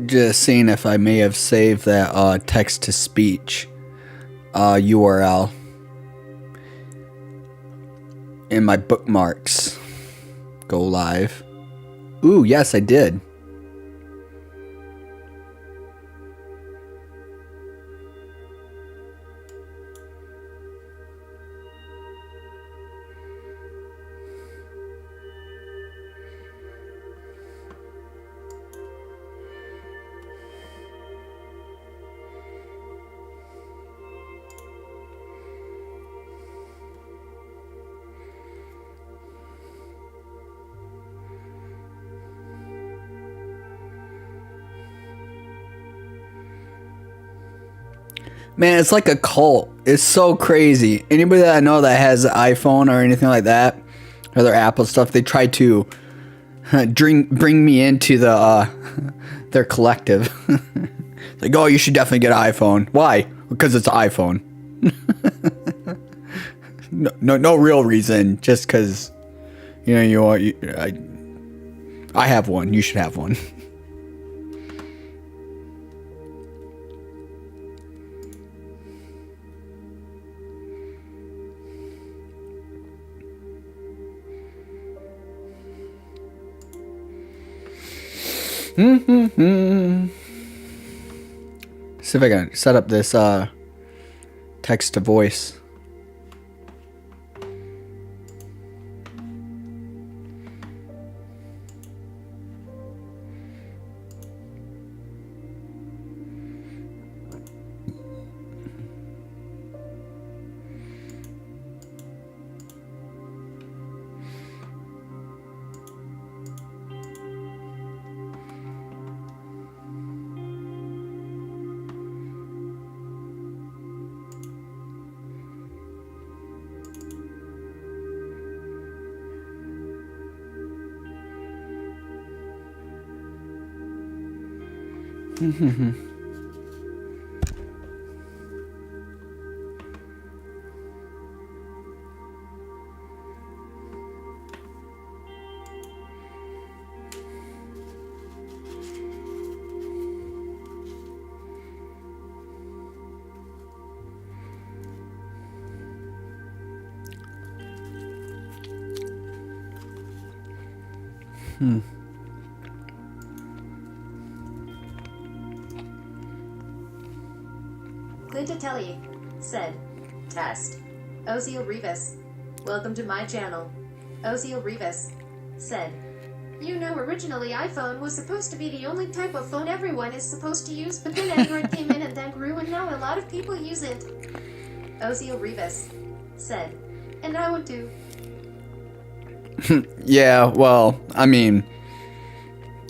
Speaker 1: Just seeing if I may have saved that text-to-speech URL in my bookmarks. Go live. Ooh, yes, I did. Man, it's like a cult. It's so crazy. Anybody that I know that has an iPhone or anything like that, or their Apple stuff, they try to bring me into their collective. Like, oh, you should definitely get an iPhone. Why? Because it's an iPhone. No real reason. Just because, I have one. You should have one. See if I can set up this text to voice.
Speaker 3: Quintatelli said, Test. Ozio Rivas. Welcome to my channel. Ozio Rivas said, You know, originally iPhone was supposed to be the only type of phone everyone is supposed to use, but then Android came in and that grew and now a lot of people use it. Ozio Rivas said, And I would too.
Speaker 1: Yeah, well, I mean,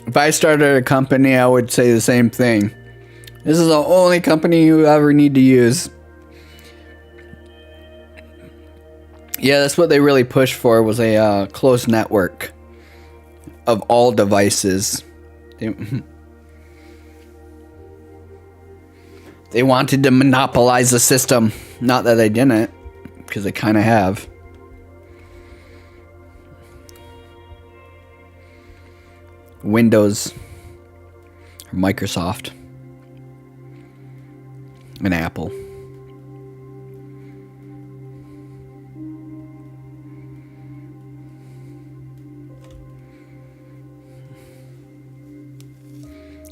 Speaker 1: if I started a company, I would say the same thing. This is the only company you ever need to use. Yeah, that's what they really pushed for, was a closed network of all devices. They wanted to monopolize the system. Not that they didn't, because they kind of have. Windows, or Microsoft, and Apple.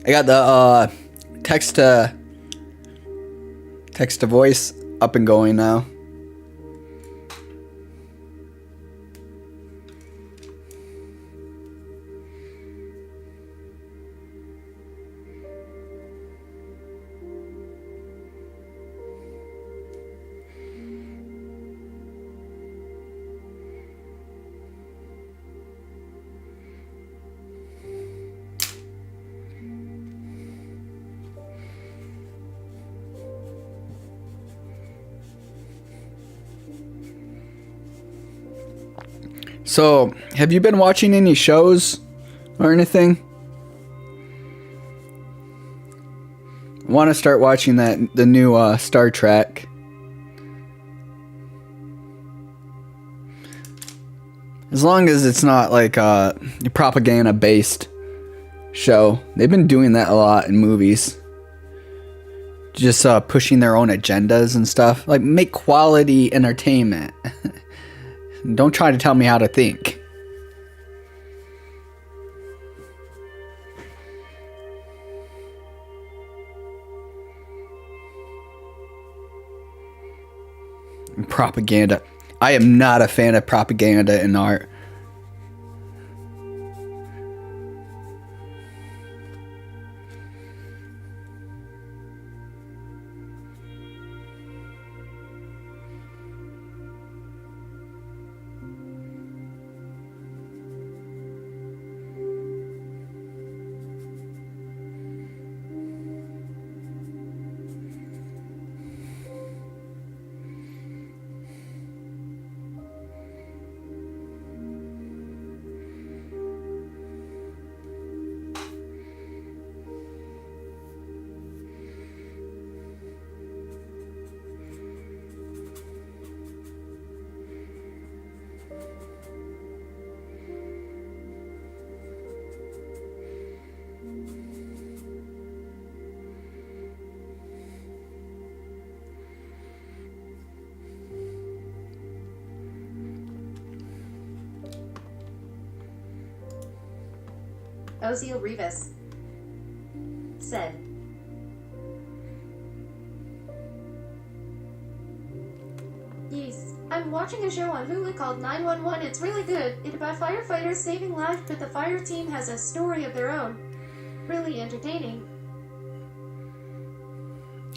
Speaker 1: I got the text to voice up and going now. So, have you been watching any shows or anything? I want to start watching the new Star Trek. As long as it's not like a propaganda-based show. They've been doing that a lot in movies. Just pushing their own agendas and stuff. Like, make quality entertainment. Don't try to tell me how to think. Propaganda. I am not a fan of propaganda in art.
Speaker 3: Ozio Rivas said, Yes, I'm watching a show on Hulu called 911. It's really good. It's about firefighters saving lives, but the fire team has a story of their own. Really entertaining.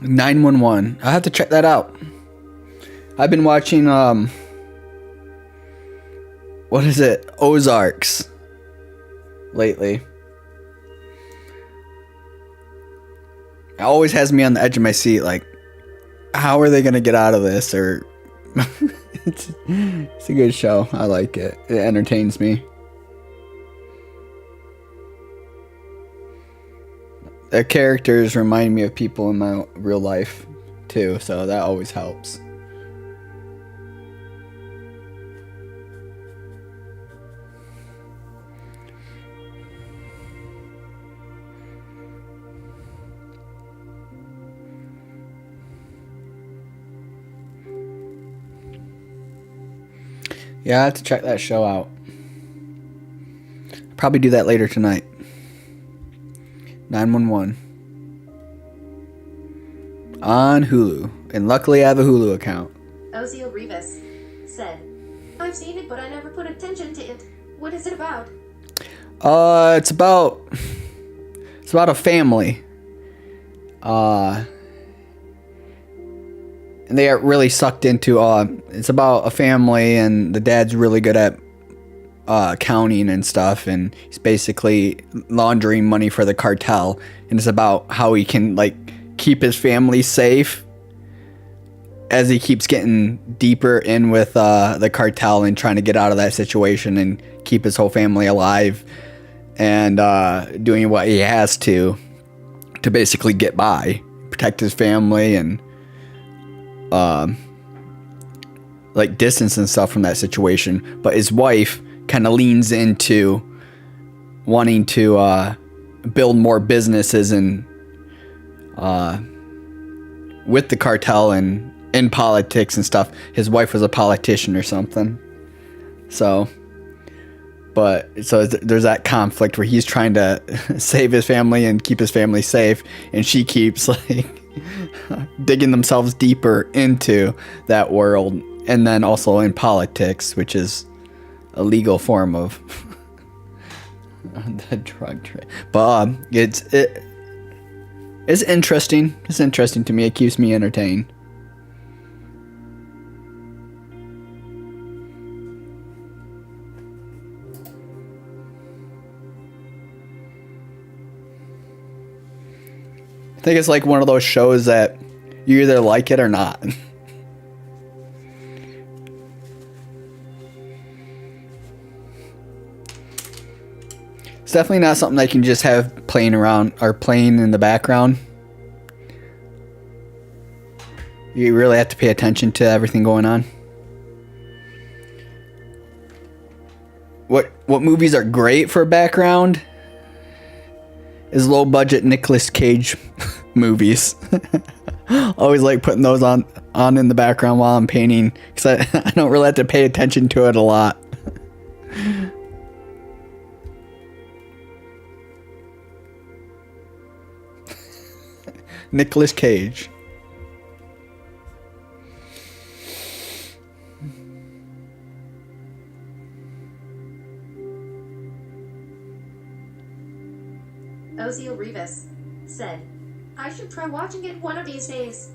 Speaker 1: 911. I have to check that out. I've been watching what is it? Ozarks lately. It always has me on the edge of my seat, like, how are they gonna get out of this? Or it's a good show. I like it. It entertains me. Their characters remind me of people in my real life too, so that always helps. Yeah, I have to check that show out. Probably do that later tonight. 911. On Hulu. And luckily I have a Hulu account.
Speaker 3: Ozio Rivas said, I've seen it, but I never put attention to it. What is it about?
Speaker 1: It's about a family. And they are really sucked into, it's about a family, and the dad's really good at accounting and stuff, and he's basically laundering money for the cartel, and it's about how he can like keep his family safe as he keeps getting deeper in with the cartel and trying to get out of that situation and keep his whole family alive, and doing what he has to basically get by, protect his family, and like distance and stuff from that situation. But his wife kind of leans into wanting to build more businesses and with the cartel and in politics and stuff. His wife was a politician or something. So there's that conflict where he's trying to save his family and keep his family safe, and she keeps like digging themselves deeper into that world, and then also in politics, which is a legal form of the drug trade. But it's interesting. It's interesting to me. It keeps me entertained. I think it's like one of those shows that you either like it or not. It's definitely not something I can just have playing around or playing in the background. You really have to pay attention to everything going on. What movies are great for background is low budget Nicolas Cage movies. Always like putting those on in the background while I'm painting, because I don't really have to pay attention to it a lot. Nicolas Cage.
Speaker 3: Ozio Rivas said, I should try watching it one of these days.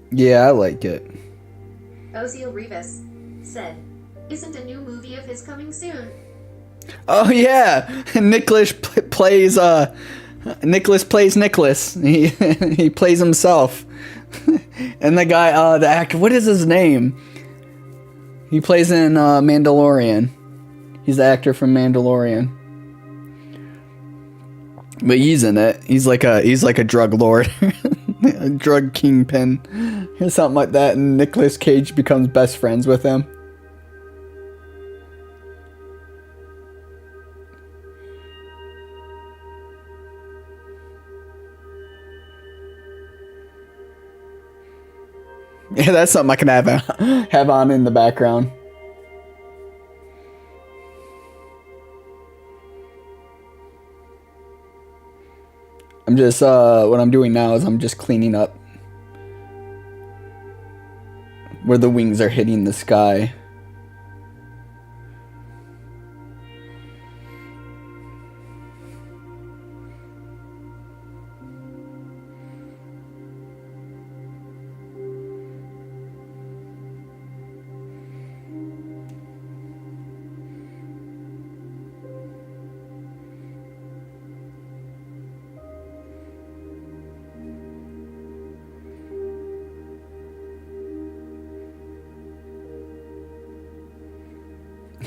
Speaker 1: Yeah, I like it.
Speaker 3: Ozio Rivas said, isn't a new movie of his coming soon?
Speaker 1: Oh yeah, Nicholas plays Nicholas. He plays himself. And the guy, the actor, what is his name? He plays in Mandalorian. He's the actor from Mandalorian. But he's in it. He's like a drug lord. A drug kingpin or something like that, and Nicolas Cage becomes best friends with him. Yeah, that's something I can have on in the background. I'm just, what I'm doing now is I'm just cleaning up where the wings are hitting the sky.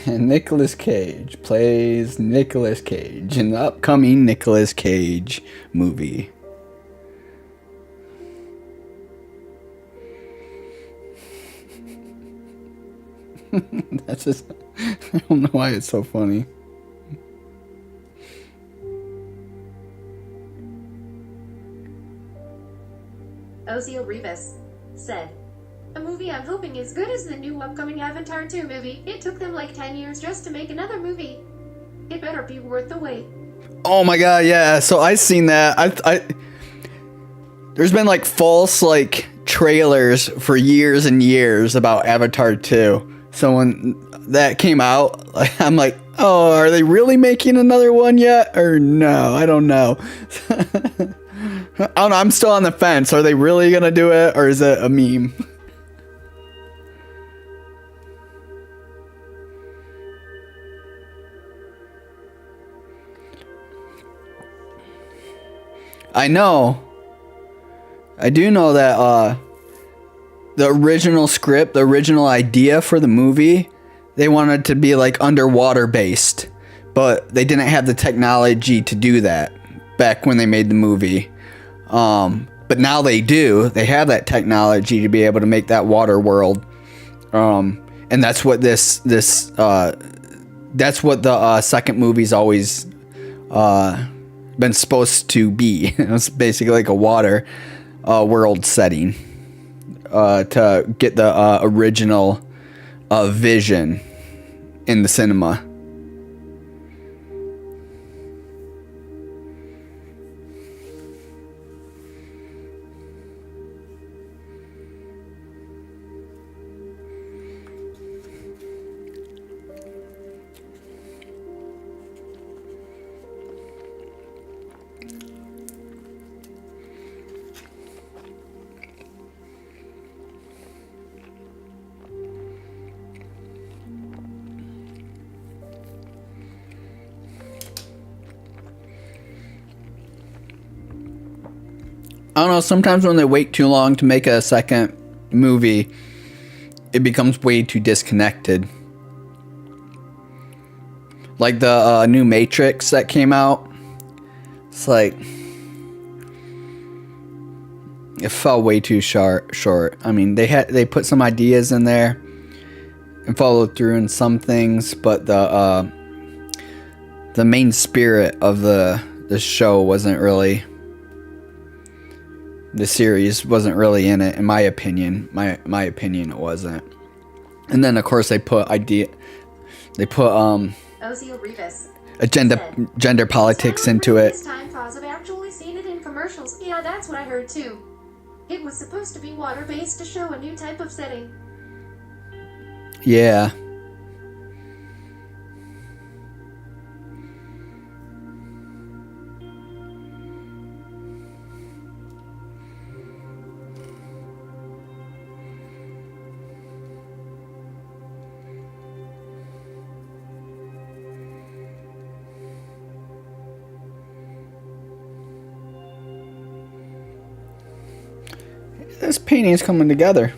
Speaker 1: And Nicolas Cage plays Nicolas Cage in the upcoming Nicolas Cage movie. That's just, I don't know why it's so funny.
Speaker 3: Ozio Rivas said, a movie I'm hoping is good as the new upcoming Avatar 2 movie. It took them like 10 years just to make another movie. It better be worth the wait.
Speaker 1: Oh my god, yeah. So I seen that. There's been like false like trailers for years and years about Avatar 2. So when that came out, like, I'm like, oh, are they really making another one yet? Or no? I don't know. I don't know. I'm still on the fence. Are they really gonna do it, or is it a meme? I know. I do know that the original script, the original idea for the movie, they wanted to be like underwater based, but they didn't have the technology to do that back when they made the movie. But now they do. They have that technology to be able to make that water world. And that's what that's what the second movie's always been supposed to be. It's basically like a water world setting to get the original vision in the cinema. I don't know, sometimes when they wait too long to make a second movie, it becomes way too disconnected. Like the new Matrix that came out. It's like, it fell way too short. I mean, they put some ideas in there and followed through in some things, but the main spirit of the show wasn't really, the series wasn't really in it, in my opinion. My opinion, it wasn't. And then of course they put
Speaker 3: Ozio Rivas
Speaker 1: gender politics into it.
Speaker 3: This time cause I've actually seen it in commercials. Yeah, that's what I heard too. It was supposed to be water-based to show a new type of setting.
Speaker 1: Yeah. This painting is coming together.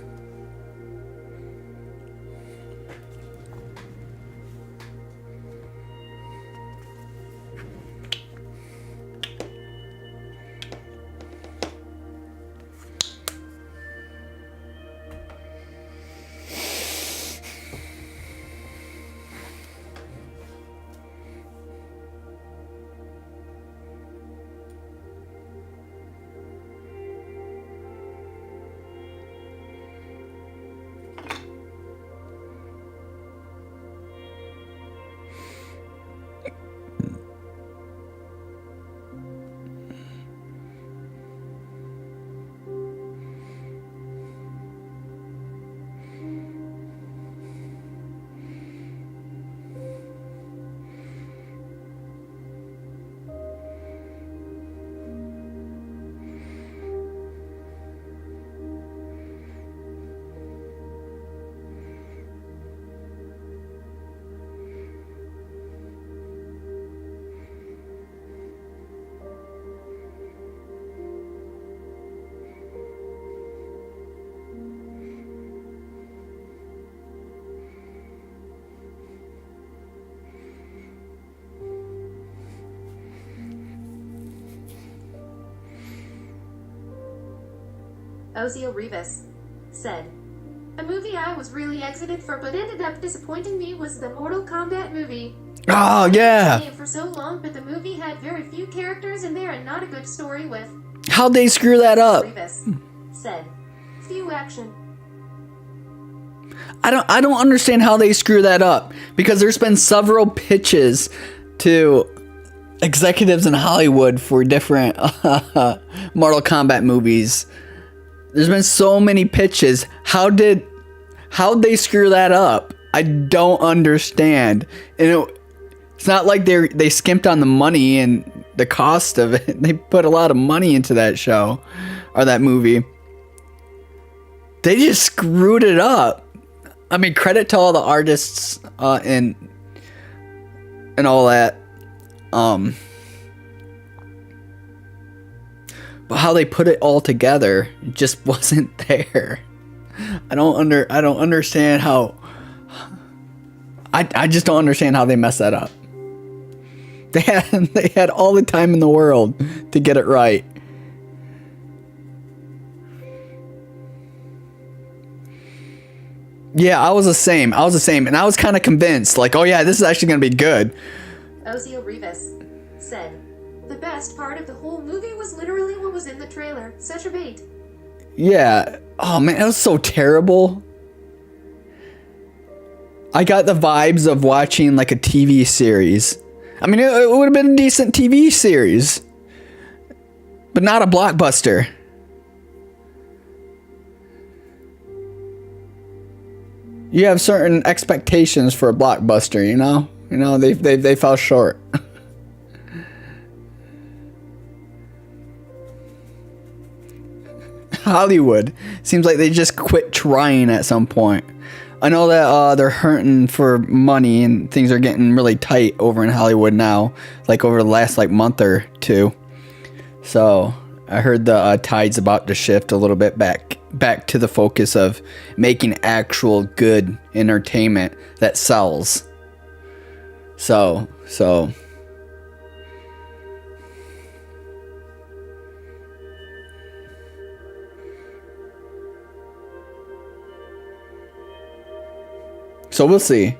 Speaker 3: Ozio Rivas said, A movie I was really excited for but ended up disappointing me was the Mortal Kombat movie.
Speaker 1: Oh, yeah.
Speaker 3: Game for so long, but the movie had very few characters in there and not a good story with.
Speaker 1: How'd they screw that up?
Speaker 3: Rivas said, few action.
Speaker 1: I don't understand how they screw that up, because there's been several pitches to executives in Hollywood for different Mortal Kombat movies. There's been so many pitches. How'd they screw that up? I don't understand. And it's not like they skimped on the money and the cost of it. They put a lot of money into that show or that movie. They just screwed it up. I mean, credit to all the artists and all that. But how they put it all together just wasn't there. I don't understand how. I just don't understand how they messed that up. They had all the time in the world to get it right. Yeah, I was the same, and I was kind of convinced, like, oh yeah, this is actually gonna be good.
Speaker 3: Ozio Rivas said, the best part of the whole movie was literally what was in the trailer. Such a bait.
Speaker 1: Yeah. Oh man, it was so terrible. I got the vibes of watching like a TV series. I mean, it would have been a decent TV series, but not a blockbuster. You have certain expectations for a blockbuster, you know? You know, they fell short. Hollywood seems like they just quit trying at some point. I know that they're hurting for money and things are getting really tight over in Hollywood now, like over the last like month or two. So I heard the tide's about to shift a little bit back to the focus of making actual good entertainment that sells. So we'll see.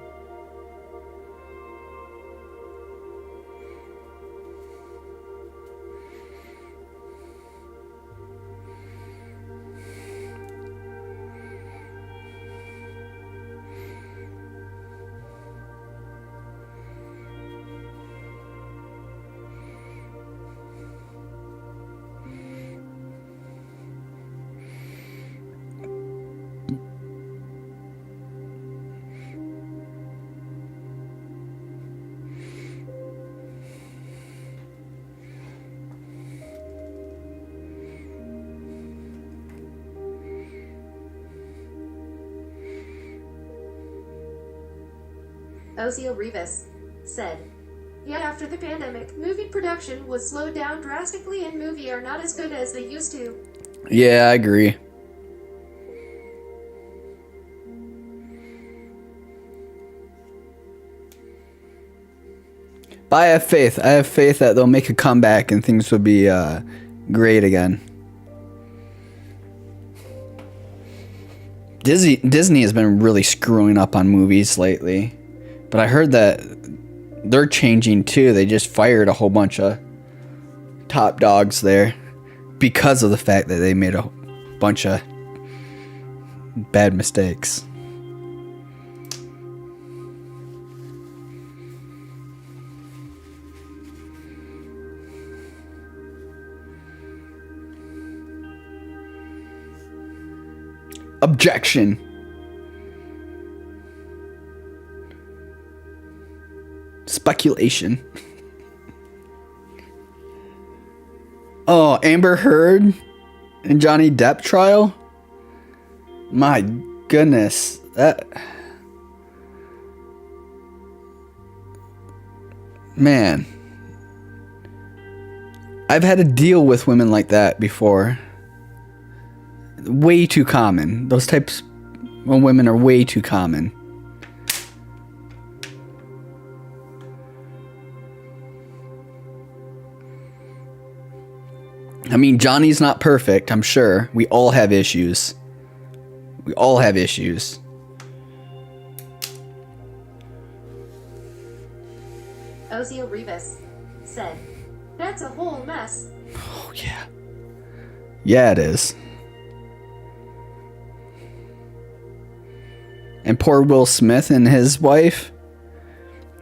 Speaker 3: Ozio Rivas said, yet after the pandemic, movie production was slowed down drastically and movies are not as good as they used to.
Speaker 1: Yeah, I agree. But I have faith. I have faith that they'll make a comeback and things will be great again. Disney has been really screwing up on movies lately. But I heard that they're changing too. They just fired a whole bunch of top dogs there because of the fact that they made a bunch of bad mistakes. Objection. Speculation. Oh, Amber Heard and Johnny Depp trial? My goodness. That... Man. I've had to deal with women like that before. Way too common. Those types of women are way too common. I mean, Johnny's not perfect, I'm sure. We all have issues. We all have issues.
Speaker 3: Ozio Rivas said, "That's a whole mess."
Speaker 1: Oh, yeah. Yeah, it is. And poor Will Smith and his wife.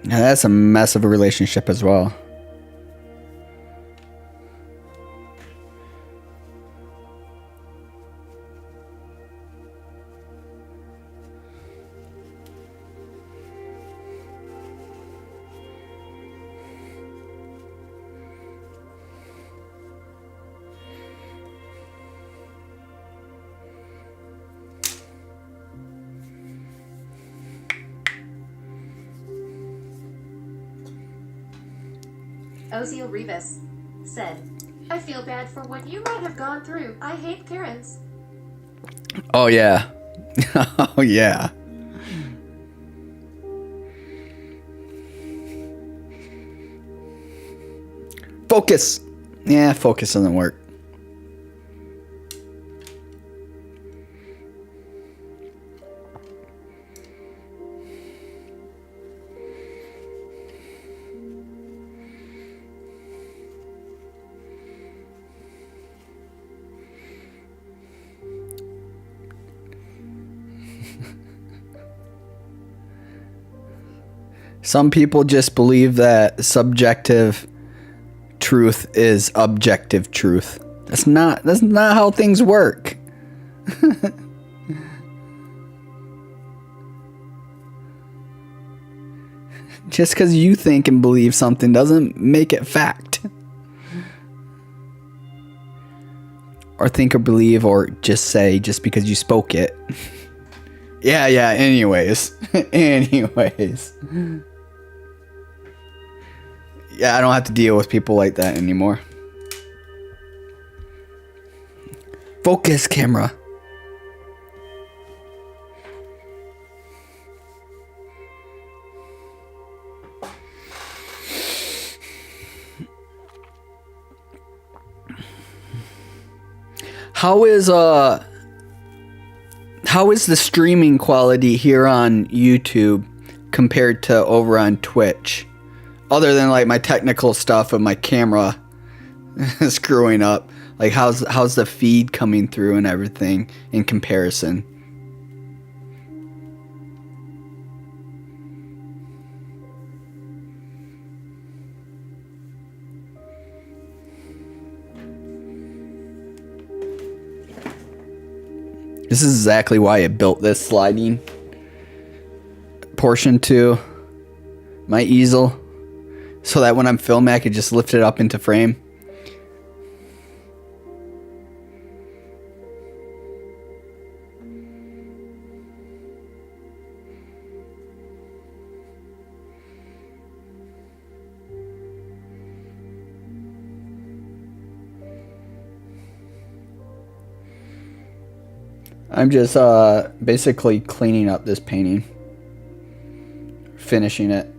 Speaker 1: Now that's a mess of a relationship as well.
Speaker 3: Ozio Rivas said, "I feel bad for what you might have gone through. I hate Karens."
Speaker 1: Oh, yeah. Oh, yeah. Focus. Yeah, focus doesn't work. Some people just believe that subjective truth is objective truth. That's not how things work. Just because you think and believe something doesn't make it fact. Or think or believe or just say just because you spoke it. Yeah, anyways. Anyways. Yeah, I don't have to deal with people like that anymore. Focus, camera. How is the streaming quality here on YouTube compared to over on Twitch? Other than like my technical stuff of my camera screwing up, like how's the feed coming through and everything in comparison? This is exactly why I built this sliding portion to my easel, so that when I'm filming, I could just lift it up into frame. I'm just basically cleaning up this painting, finishing it.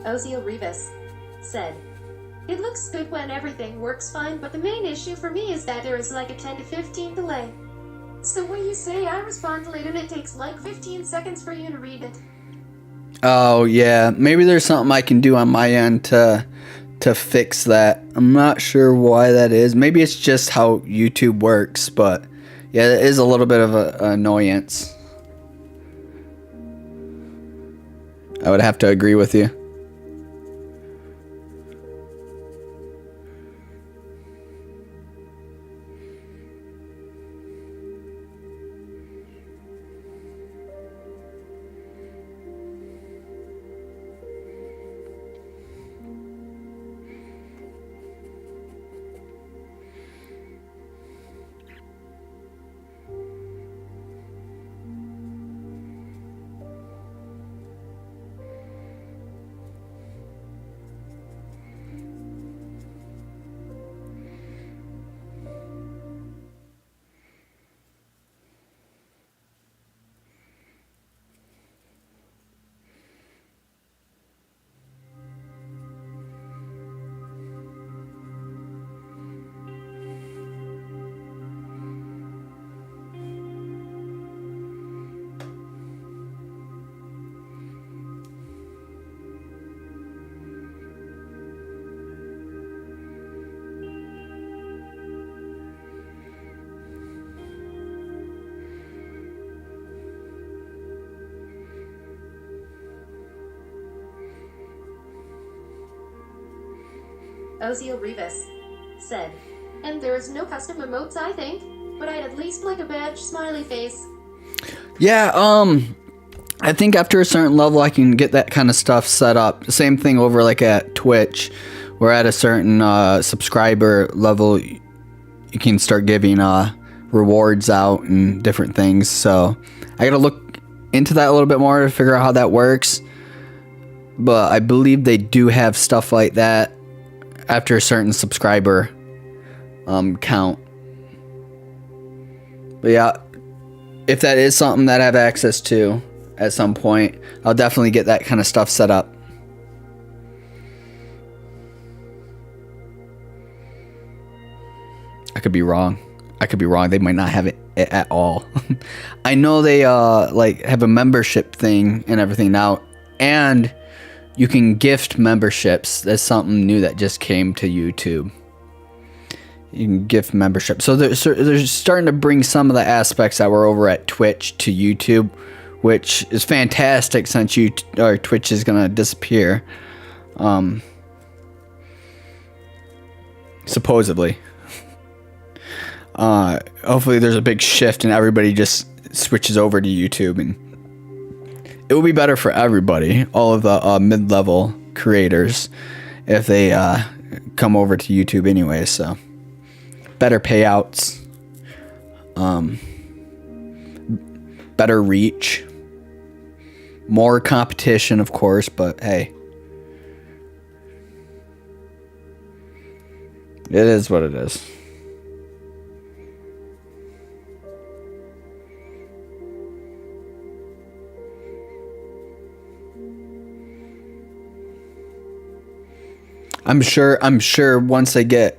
Speaker 3: Ozio Rivas said, "It looks good when everything works fine, but the main issue for me is that there is like a 10 to 15 delay. So when you say I respond late and it takes like 15 seconds for you to read it."
Speaker 1: Oh yeah, maybe there's something I can do on my end to fix that. I'm not sure why that is. Maybe it's just how YouTube works, but yeah, it is a little bit of an annoyance. I would have to agree with you.
Speaker 3: Ozio Rivas said, and there's no custom emotes, I think, but I'd at least like a badge smiley face.
Speaker 1: Yeah, I think after a certain level, I can get that kind of stuff set up. Same thing over like at Twitch. We're at a certain subscriber level. You can start giving rewards out and different things. So I gotta look into that a little bit more to figure out how that works. But I believe they do have stuff like that after a certain subscriber count. But yeah, if that is something that I have access to at some point, I'll definitely get that kind of stuff set up. I could be wrong. They might not have it at all. I know they like have a membership thing and everything now, and you can gift memberships. That's something new that just came to YouTube. You can gift membership. So they're starting to bring some of the aspects that were over at Twitch to YouTube, which is fantastic since Twitch is gonna disappear. Supposedly. Hopefully there's a big shift and everybody just switches over to YouTube, and it will be better for everybody, all of the mid-level creators, if they come over to YouTube anyway. So better payouts, better reach, more competition, of course, but hey, it is what it is. I'm sure once they get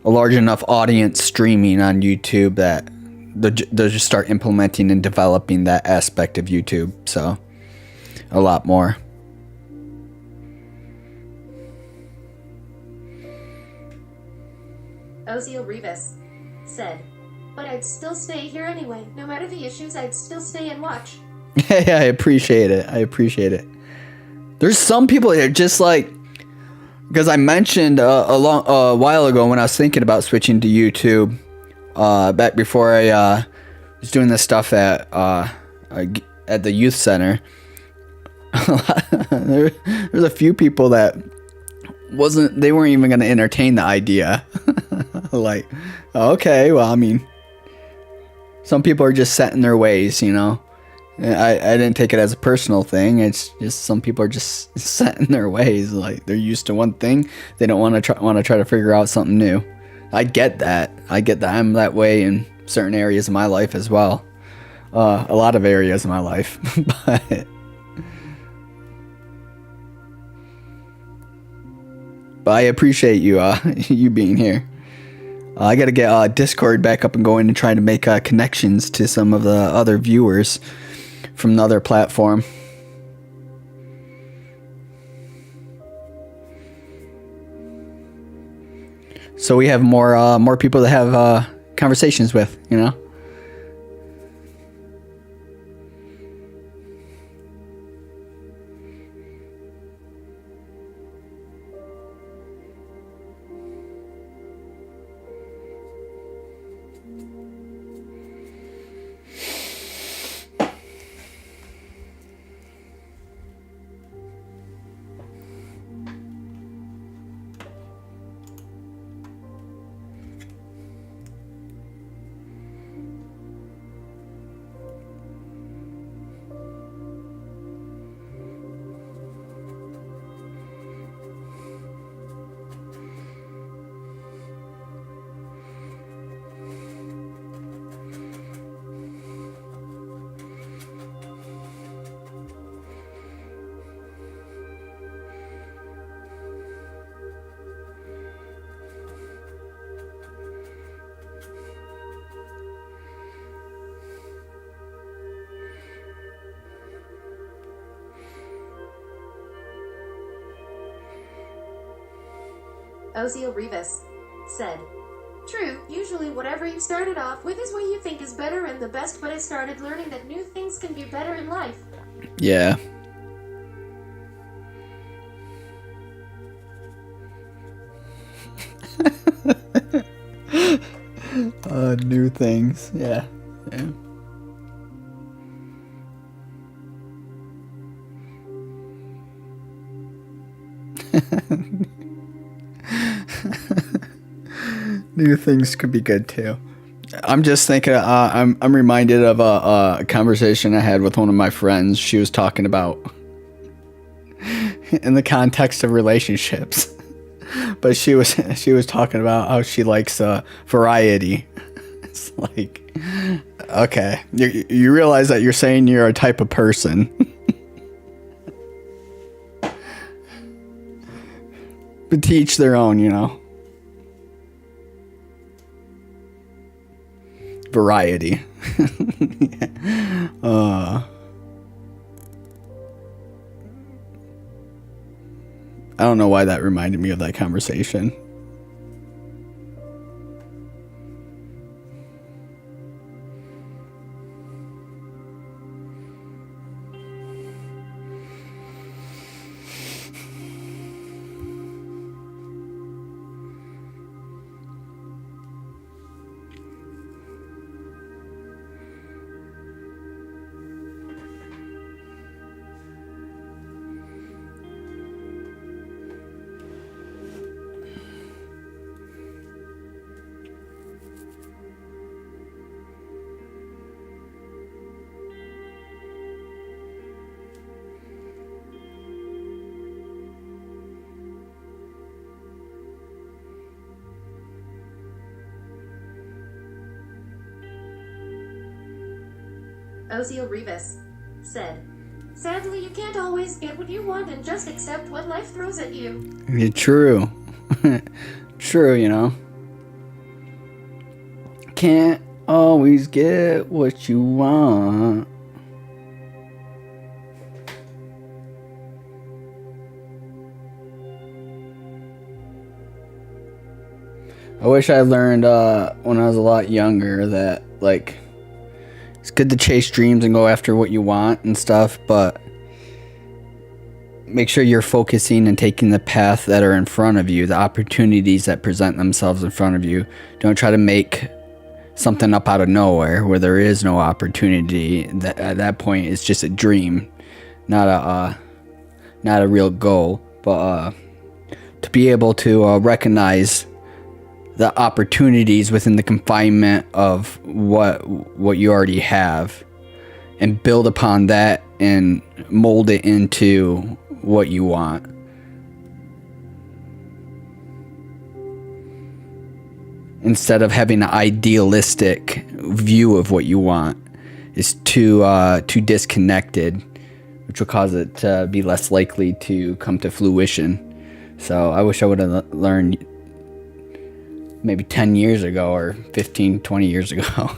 Speaker 1: a large enough audience streaming on YouTube that they'll just start implementing and developing that aspect of YouTube. So a lot more.
Speaker 3: Ozio Rivas said, but I'd still stay here anyway. No matter the issues, I'd still stay and watch.
Speaker 1: Hey, I appreciate it. There's some people that are just like, because I mentioned a while ago when I was thinking about switching to YouTube, back before I was doing this stuff at the youth center. There's a few people that they weren't even going to entertain the idea. Like, okay, well, I mean, some people are just set in their ways, you know. I didn't take it as a personal thing. It's just some people are just set in their ways. Like, they're used to one thing. They don't want to try to figure out something new. I get that. I'm that way in certain areas of my life as well. A lot of areas of my life. But I appreciate you you being here. I got to get Discord back up and going and trying to make connections to some of the other viewers from another platform. So we have more people to have conversations with, you know?
Speaker 3: Ozio Rivas said, true, usually whatever you started off with is what you think is better and the best, but I started learning that new things can be better in life.
Speaker 1: Yeah. New things. Yeah. Yeah. New things could be good too. I'm just thinking. I'm reminded of a conversation I had with one of my friends. She was talking about in the context of relationships, but she was talking about how she likes variety. It's like, okay, you realize that you're saying you're a type of person. But to each their own, you know. Variety. I don't know why that reminded me of that conversation.
Speaker 3: Ozio Rivas said, "Sadly, you can't always get what you want and just accept what life throws at you."
Speaker 1: Yeah, true. True, you know. Can't always get what you want. I wish I learned when I was a lot younger that, like, it's good to chase dreams and go after what you want and stuff, but make sure you're focusing and taking the path that are in front of you, the opportunities that present themselves in front of you. Don't try to make something up out of nowhere where there is no opportunity. That at that point it's just a dream, not a real goal. But to be able to recognize the opportunities within the confinement of what you already have, and build upon that and mold it into what you want. Instead of having an idealistic view of what you want, is too disconnected, which will cause it to be less likely to come to fruition. So I wish I would have learned maybe 10 years ago or 15, 20 years ago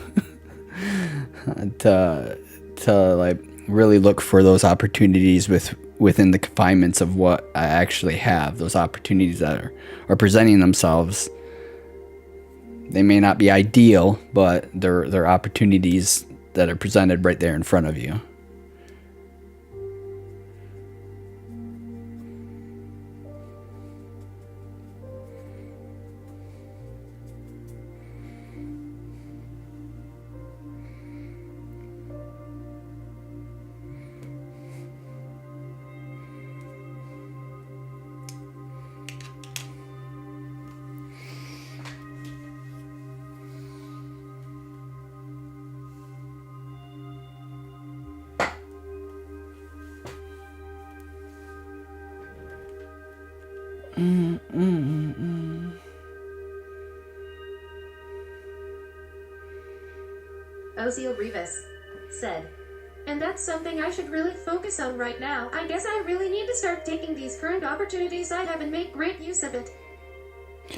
Speaker 1: to like really look for those opportunities within the confinements of what I actually have. Those opportunities that are presenting themselves. They may not be ideal, but they're opportunities that are presented right there in front of you.
Speaker 3: Ozio Rivas said, "And that's something I should really focus on right now. I guess I really need to start taking these current opportunities I have and make great use of it."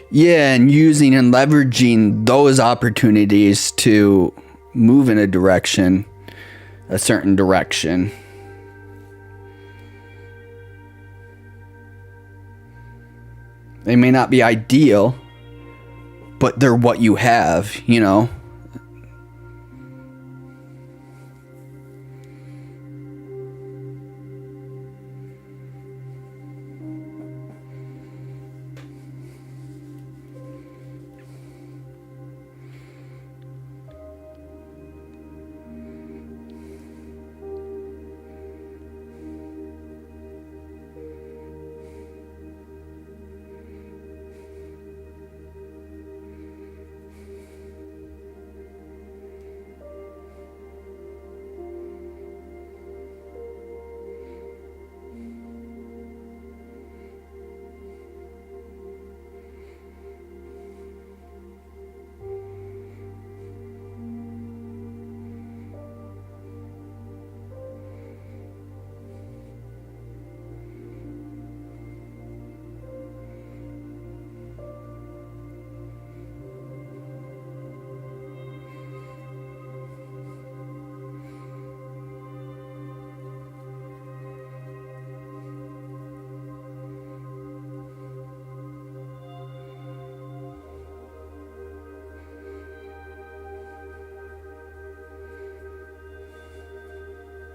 Speaker 1: Yeah, and using and leveraging those opportunities to move in a certain direction. They may not be ideal, but they're what you have, you know?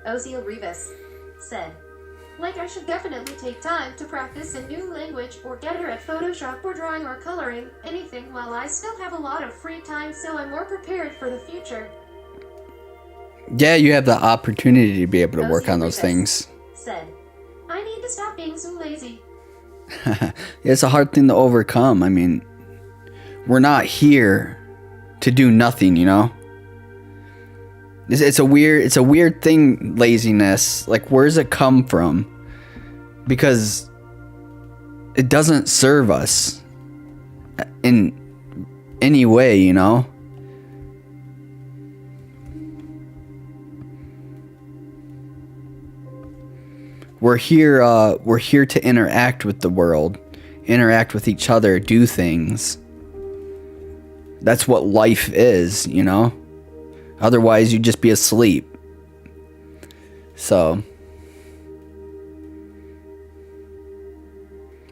Speaker 3: Ozil Rivas said, like I should definitely take time to practice a new language or get better at Photoshop or drawing or coloring, anything while I still have a lot of free time so I'm more prepared for the future.
Speaker 1: Yeah, you have the opportunity to be able to work
Speaker 3: Ozil
Speaker 1: on those
Speaker 3: Rivas
Speaker 1: things.
Speaker 3: said, I need to stop being so lazy.
Speaker 1: It's a hard thing to overcome. I mean, we're not here to do nothing, you know? It's a weird thing, laziness. Like, where does it come from? Because it doesn't serve us in any way, you know? We're here to interact with the world, interact with each other, do things. That's what life is, you know? Otherwise, you'd just be asleep. So.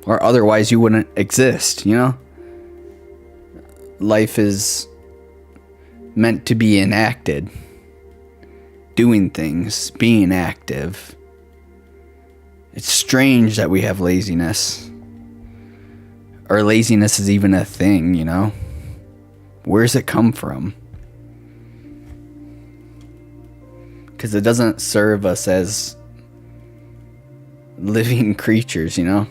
Speaker 1: Or otherwise, you wouldn't exist, you know? Life is meant to be enacted. Doing things, being active. It's strange that we have laziness. Or laziness is even a thing, you know? Where's it come from? Because it doesn't serve us as living creatures, you know?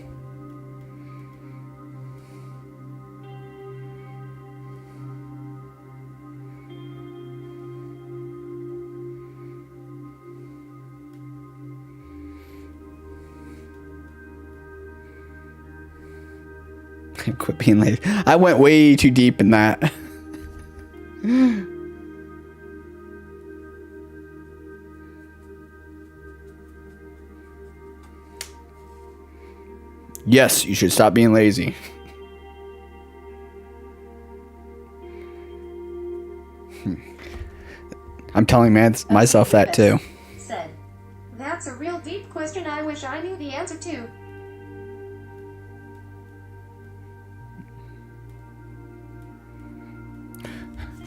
Speaker 1: Quit being lazy. I went way too deep in that. Yes, you should stop being lazy. I'm telling myself that too.
Speaker 3: Said, that's a real deep question I wish I knew the answer to.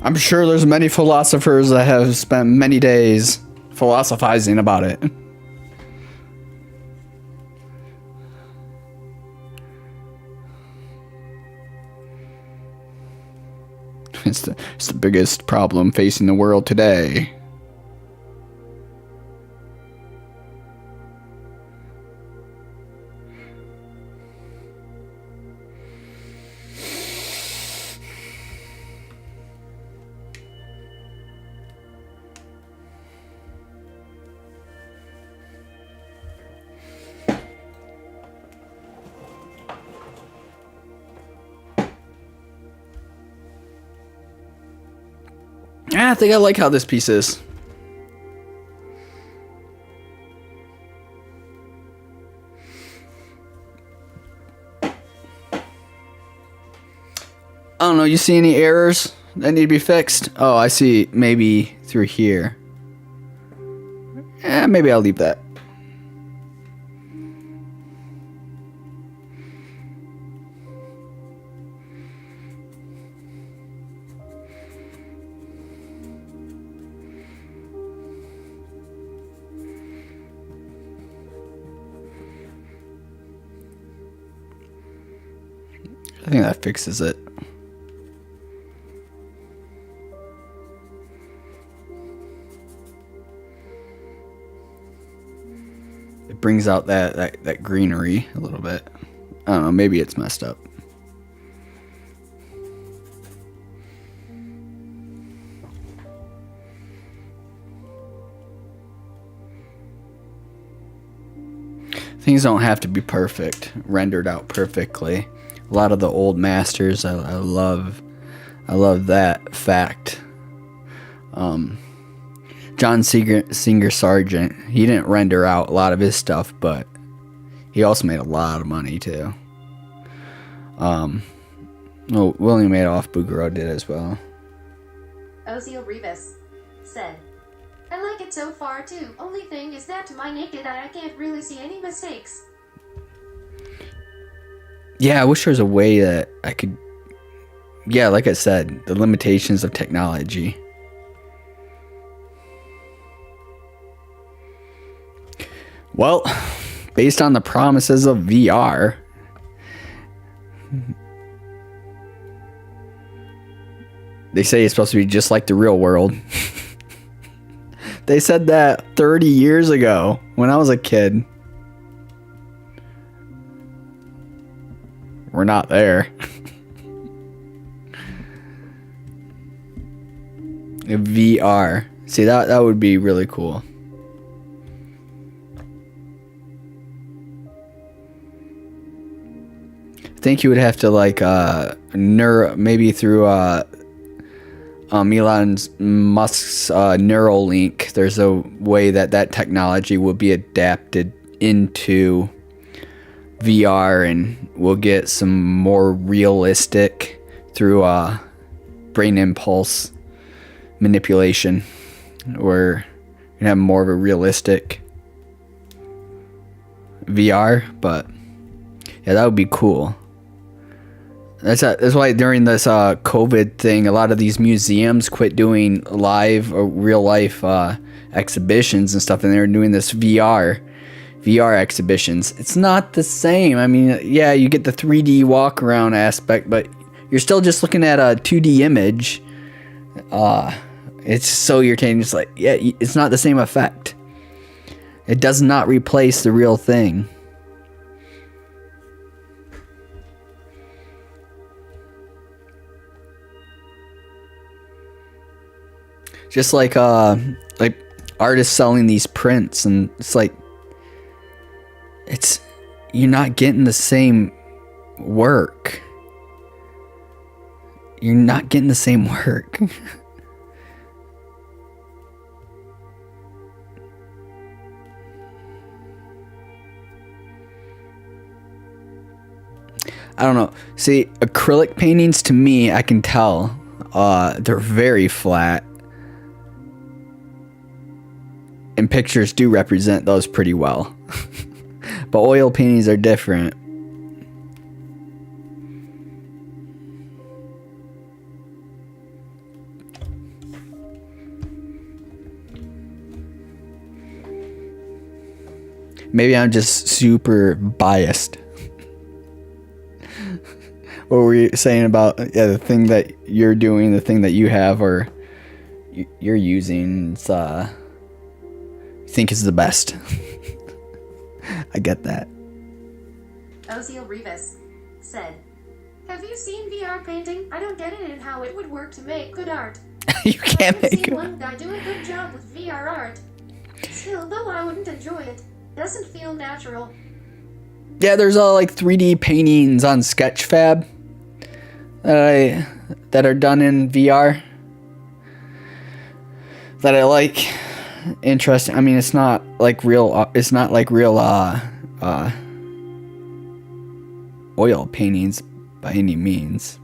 Speaker 1: I'm sure there's many philosophers that have spent many days philosophizing about it. It's the biggest problem facing the world today. I think I like how this piece is. I don't know, you see any errors that need to be fixed? Oh, I see, maybe through here. Maybe I'll leave that. I think that fixes it. It brings out that greenery a little bit. I don't know, maybe it's messed up. Things don't have to be perfect, rendered out perfectly. A lot of the old masters, I love that fact. John Singer Sargent, he didn't render out a lot of his stuff, but he also made a lot of money too. William Adolph Bouguereau did as well.
Speaker 3: Ozil Rivas said, I like it so far too. Only thing is that to my naked eye I can't really see any mistakes.
Speaker 1: Yeah, I wish there was a way that I could... Yeah, like I said, the limitations of technology. Well, based on the promises of VR, they say it's supposed to be just like the real world. They said that 30 years ago when I was a kid. We're not there. VR. See, that would be really cool. I think you would have to like maybe through Elon Musk's Neuralink, there's a way that technology will be adapted into VR, and we'll get some more realistic through brain impulse manipulation, where you can have more of a realistic VR. But yeah, that would be cool. That's why during this COVID thing, a lot of these museums quit doing live or real life exhibitions and stuff, and they're doing this VR exhibitions. It's not the same. I mean, yeah, you get the 3D walk around aspect, but you're still just looking at a 2D image. It's so irritating. It's like, yeah, it's not the same effect. It does not replace the real thing. Just like artists selling these prints, and you're not getting the same work. You're not getting the same work. I don't know. See, acrylic paintings, to me, I can tell they're very flat. And pictures do represent those pretty well. But oil paintings are different. Maybe I'm just super biased. What were you saying about the thing that you're doing, the thing that you have or you're using? It's think is the best. I get that.
Speaker 3: Ozil Rivas said, "Have you seen VR painting? I don't get it and how it would work to make good art.
Speaker 1: You can't
Speaker 3: I've
Speaker 1: make
Speaker 3: seen
Speaker 1: it.
Speaker 3: one guy do a good job with VR art. Still, though, I wouldn't enjoy it. Doesn't feel natural."
Speaker 1: Yeah, there's all like 3D paintings on Sketchfab that are done in VR that I like. Interesting. I mean, it's not like real. It's not like real oil paintings by any means.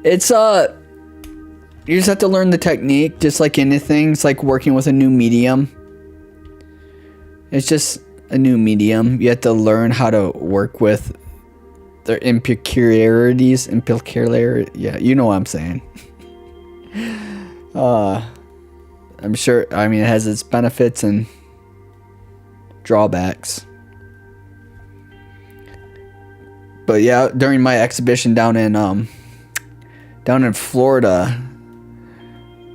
Speaker 1: It's you just have to learn the technique, just like anything. It's like working with a new medium. It's just a new medium. You have to learn how to work with their impeculiarities. Yeah, you know what I'm saying. I'm sure. I mean, it has its benefits and drawbacks. But yeah, during my exhibition down in Florida,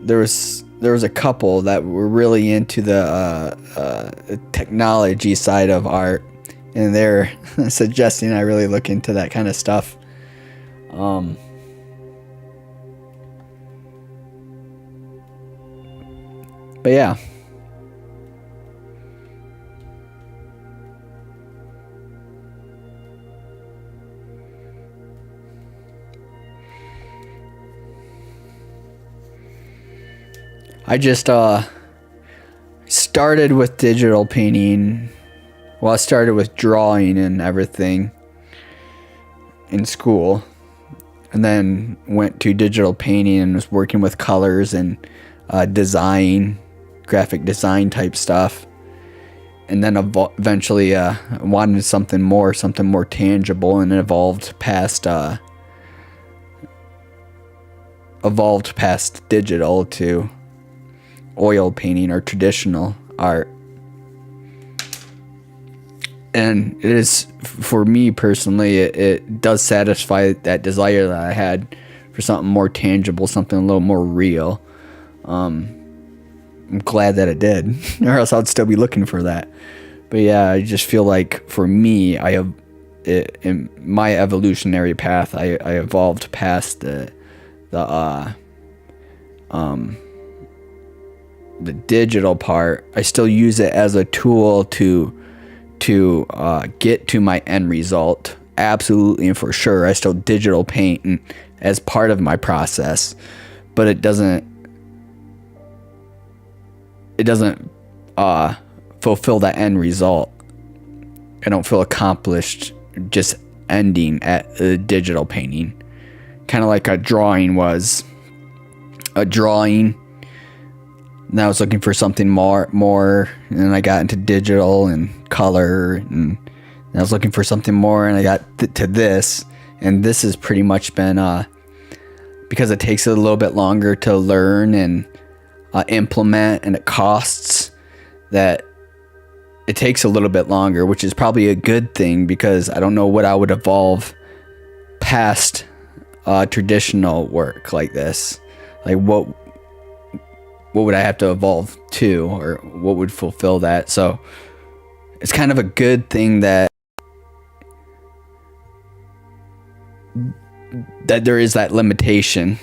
Speaker 1: there was a couple that were really into the technology side of art, and they're suggesting I really look into that kind of stuff. But yeah. I just started with digital painting. Well, I started with drawing and everything in school, and then went to digital painting and was working with colors and design, graphic design type stuff. And then eventually wanted something more tangible, and it evolved past evolved past digital to oil painting or traditional art. And it is, for me personally, it does satisfy that desire that I had for something more tangible, something a little more real. I'm glad that it did, or else I'd still be looking for that. But yeah, I just feel like for me, I have in my evolutionary path, I evolved past the digital part. I still use it as a tool to get to my end result. Absolutely and for sure, I still digital paint as part of my process, but it doesn't fulfill that end result. I don't feel accomplished just ending at a digital painting. Kind of like a drawing was. A drawing, and I was looking for something more, and I got into digital and color, and I was looking for something more, and I got to this, and this has pretty much been, because it takes a little bit longer to learn and implement, and it costs, that it takes a little bit longer, which is probably a good thing, because I don't know what I would evolve past traditional work like this. Like what would I have to evolve to, or what would fulfill that? So it's kind of a good thing that there is that limitation,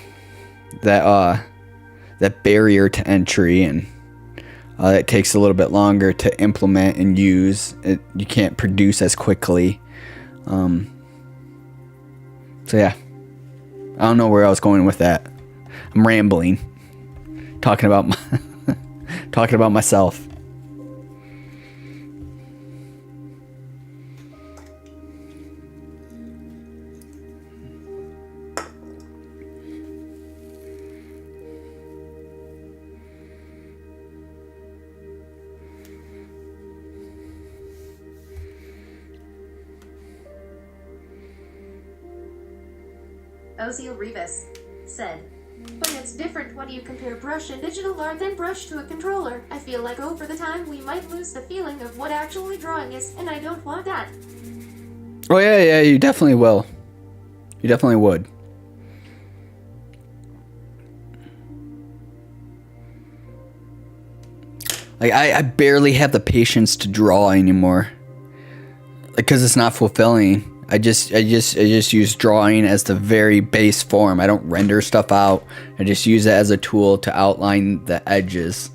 Speaker 1: that barrier to entry, and it takes a little bit longer to implement and use. You can't produce as quickly. So yeah, I don't know where I was going with that. I'm rambling, talking about myself.
Speaker 3: Ozio Rivas said, "But it's different when you compare brush and digital art than brush to a controller. I feel like over the time we might lose the feeling of what actually drawing is, and I don't want that."
Speaker 1: Oh yeah, you definitely will. You definitely would. Like I barely have the patience to draw anymore. Like, 'cause it's not fulfilling. I just use drawing as the very base form. I don't render stuff out. I just use it as a tool to outline the edges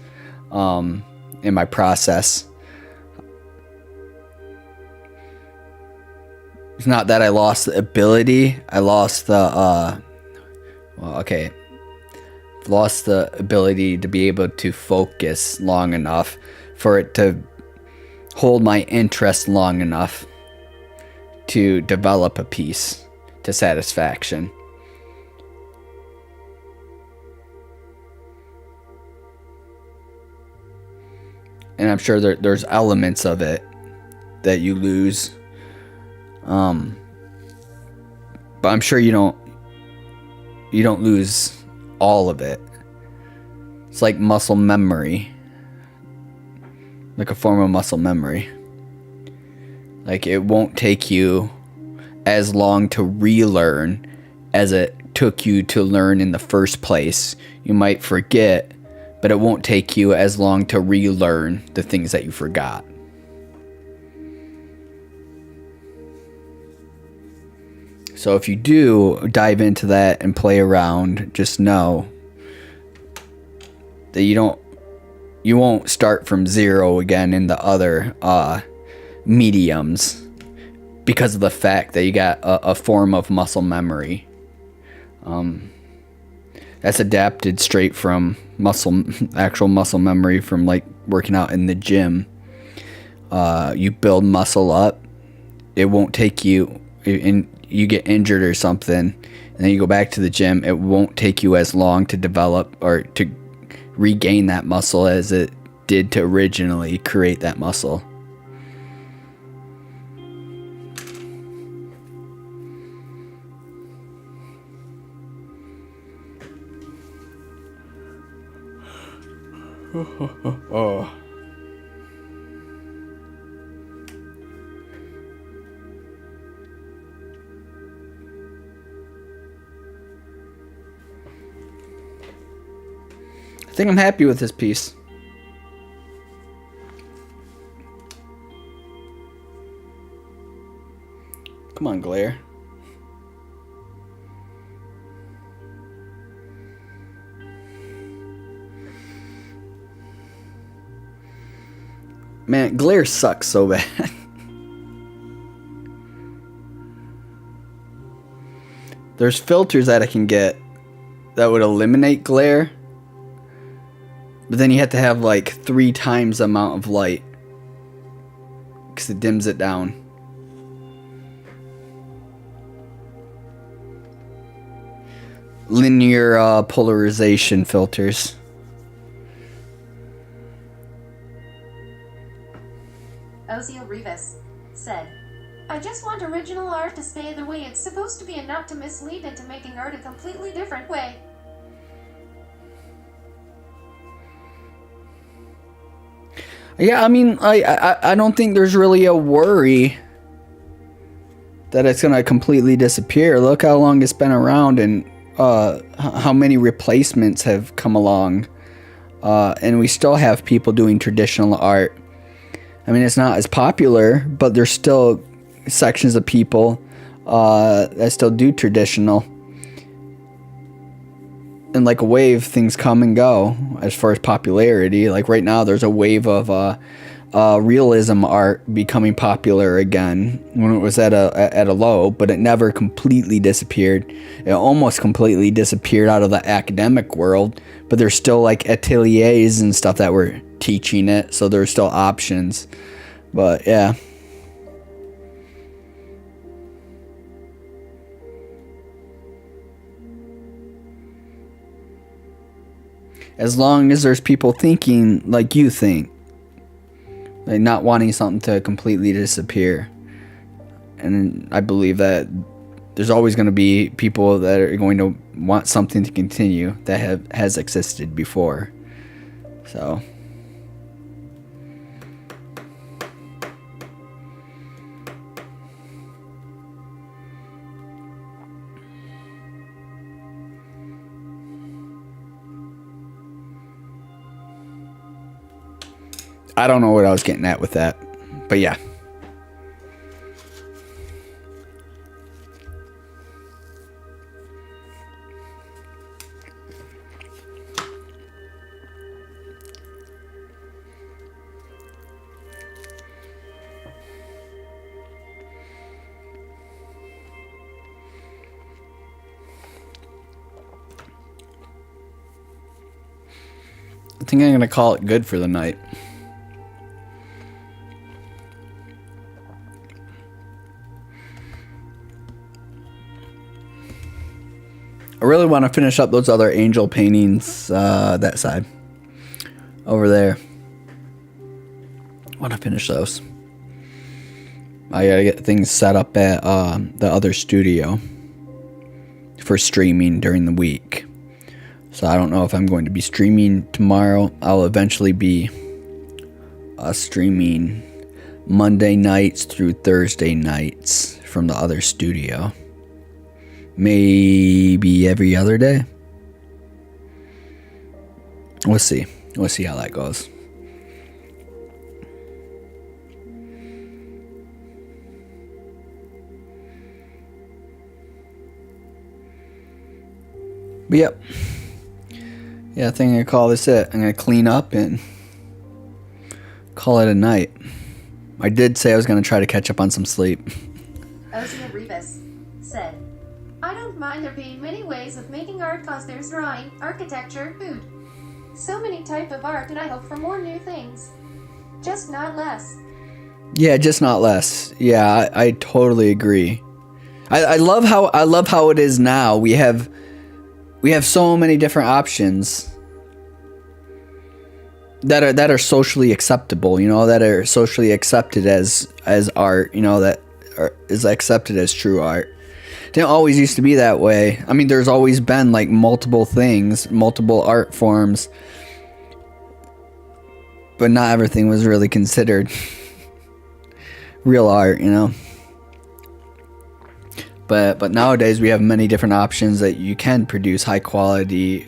Speaker 1: in my process. It's not that I lost the ability. I lost the lost the ability to be able to focus long enough for it to hold my interest long enough to develop a piece to satisfaction. And I'm sure there's elements of it that you lose. But I'm sure you don't lose all of it. It's like muscle memory. Like a form of muscle memory. Like, it won't take you as long to relearn as it took you to learn in the first place. You might forget, but it won't take you as long to relearn the things that you forgot. So if you do dive into that and play around, just know that you won't start from zero again in the other mediums, because of the fact that you got a form of muscle memory that's adapted straight from actual muscle memory from like working out in the gym. You build muscle up. It won't take you, and you get injured or something, and then you go back to the gym. It won't take you as long to develop or to regain that muscle as it did to originally create that muscle. Oh. I think I'm happy with this piece. Come on, glare. Man, glare sucks so bad. There's filters that I can get that would eliminate glare. But then you have to have like 3 times the amount of light. Because it dims it down. Linear polarization filters.
Speaker 3: Ozio Rivas said, I just want original art to stay the way it's supposed to be and not to mislead into making art a completely different way.
Speaker 1: Yeah, I mean, I don't think there's really a worry that it's gonna completely disappear. Look how long it's been around and how many replacements have come along, and we still have people doing traditional art. I mean, it's not as popular, but there's still sections of people that still do traditional. And like a wave, things come and go as far as popularity. Like right now, there's a wave of realism art becoming popular again when it was at a low, but it never completely disappeared. It almost completely disappeared out of the academic world, but there's still like ateliers and stuff that were teaching it, so there's still options. But yeah. As long as there's people thinking like you think, like not wanting something to completely disappear. And I believe that there's always going to be people that are going to want something to continue that has existed before. So I don't know what I was getting at with that, but yeah. I think I'm going to call it good for the night. I really want to finish up those other angel paintings, that side. Over there. I want to finish those. I gotta get things set up at the other studio for streaming during the week. So I don't know if I'm going to be streaming tomorrow. I'll eventually be streaming Monday nights through Thursday nights from the other studio. Maybe every other day. We'll see. We'll see how that goes. But yep. Yeah, I think I'm going to call this it. I'm going to clean up and call it a night. I did say I was going to try to catch up on some sleep.
Speaker 3: Ozio Rivas said, I don't mind there being many ways of making art cause there's drawing, architecture, food. So many type of art and I hope for more new things. Just not less.
Speaker 1: Yeah, just not less. Yeah, I totally agree. I love how it is now. We have so many different options that are socially acceptable, you know, that are socially accepted as art, you know, that is accepted as true art. It didn't always used to be that way. I mean, there's always been like multiple things, multiple art forms but not everything was really considered real art, you know. But nowadays we have many different options that you can produce high quality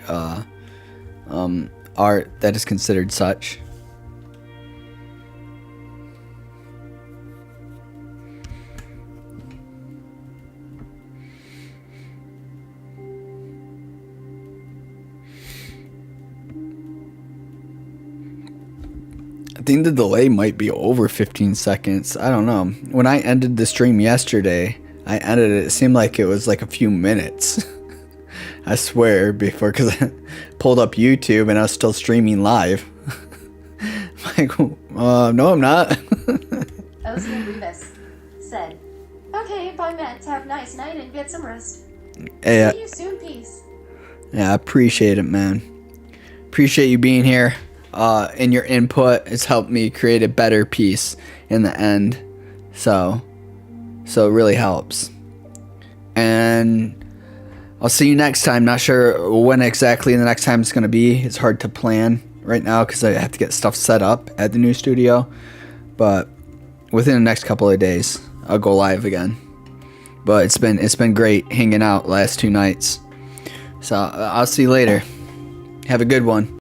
Speaker 1: art that is considered such. I think the delay might be over 15 seconds. I don't know. When I ended the stream yesterday, I ended it. It seemed like it was like a few minutes. I swear, before, because I pulled up YouTube and I was still streaming live. Like, no, I'm not.
Speaker 3: Ozio Rivas said, "Okay, bye, Matt. Have a nice night and get some rest.
Speaker 1: Yeah,
Speaker 3: See you soon. Peace."
Speaker 1: I appreciate it, man. Appreciate you being here. And your input has helped me create a better piece in the end. So it really helps. And I'll see you next time. Not sure when exactly the next time it's going to be. It's hard to plan right now because I have to get stuff set up at the new studio. But within the next couple of days, I'll go live again. But it's been great hanging out last 2 nights. So I'll see you later. Have a good one.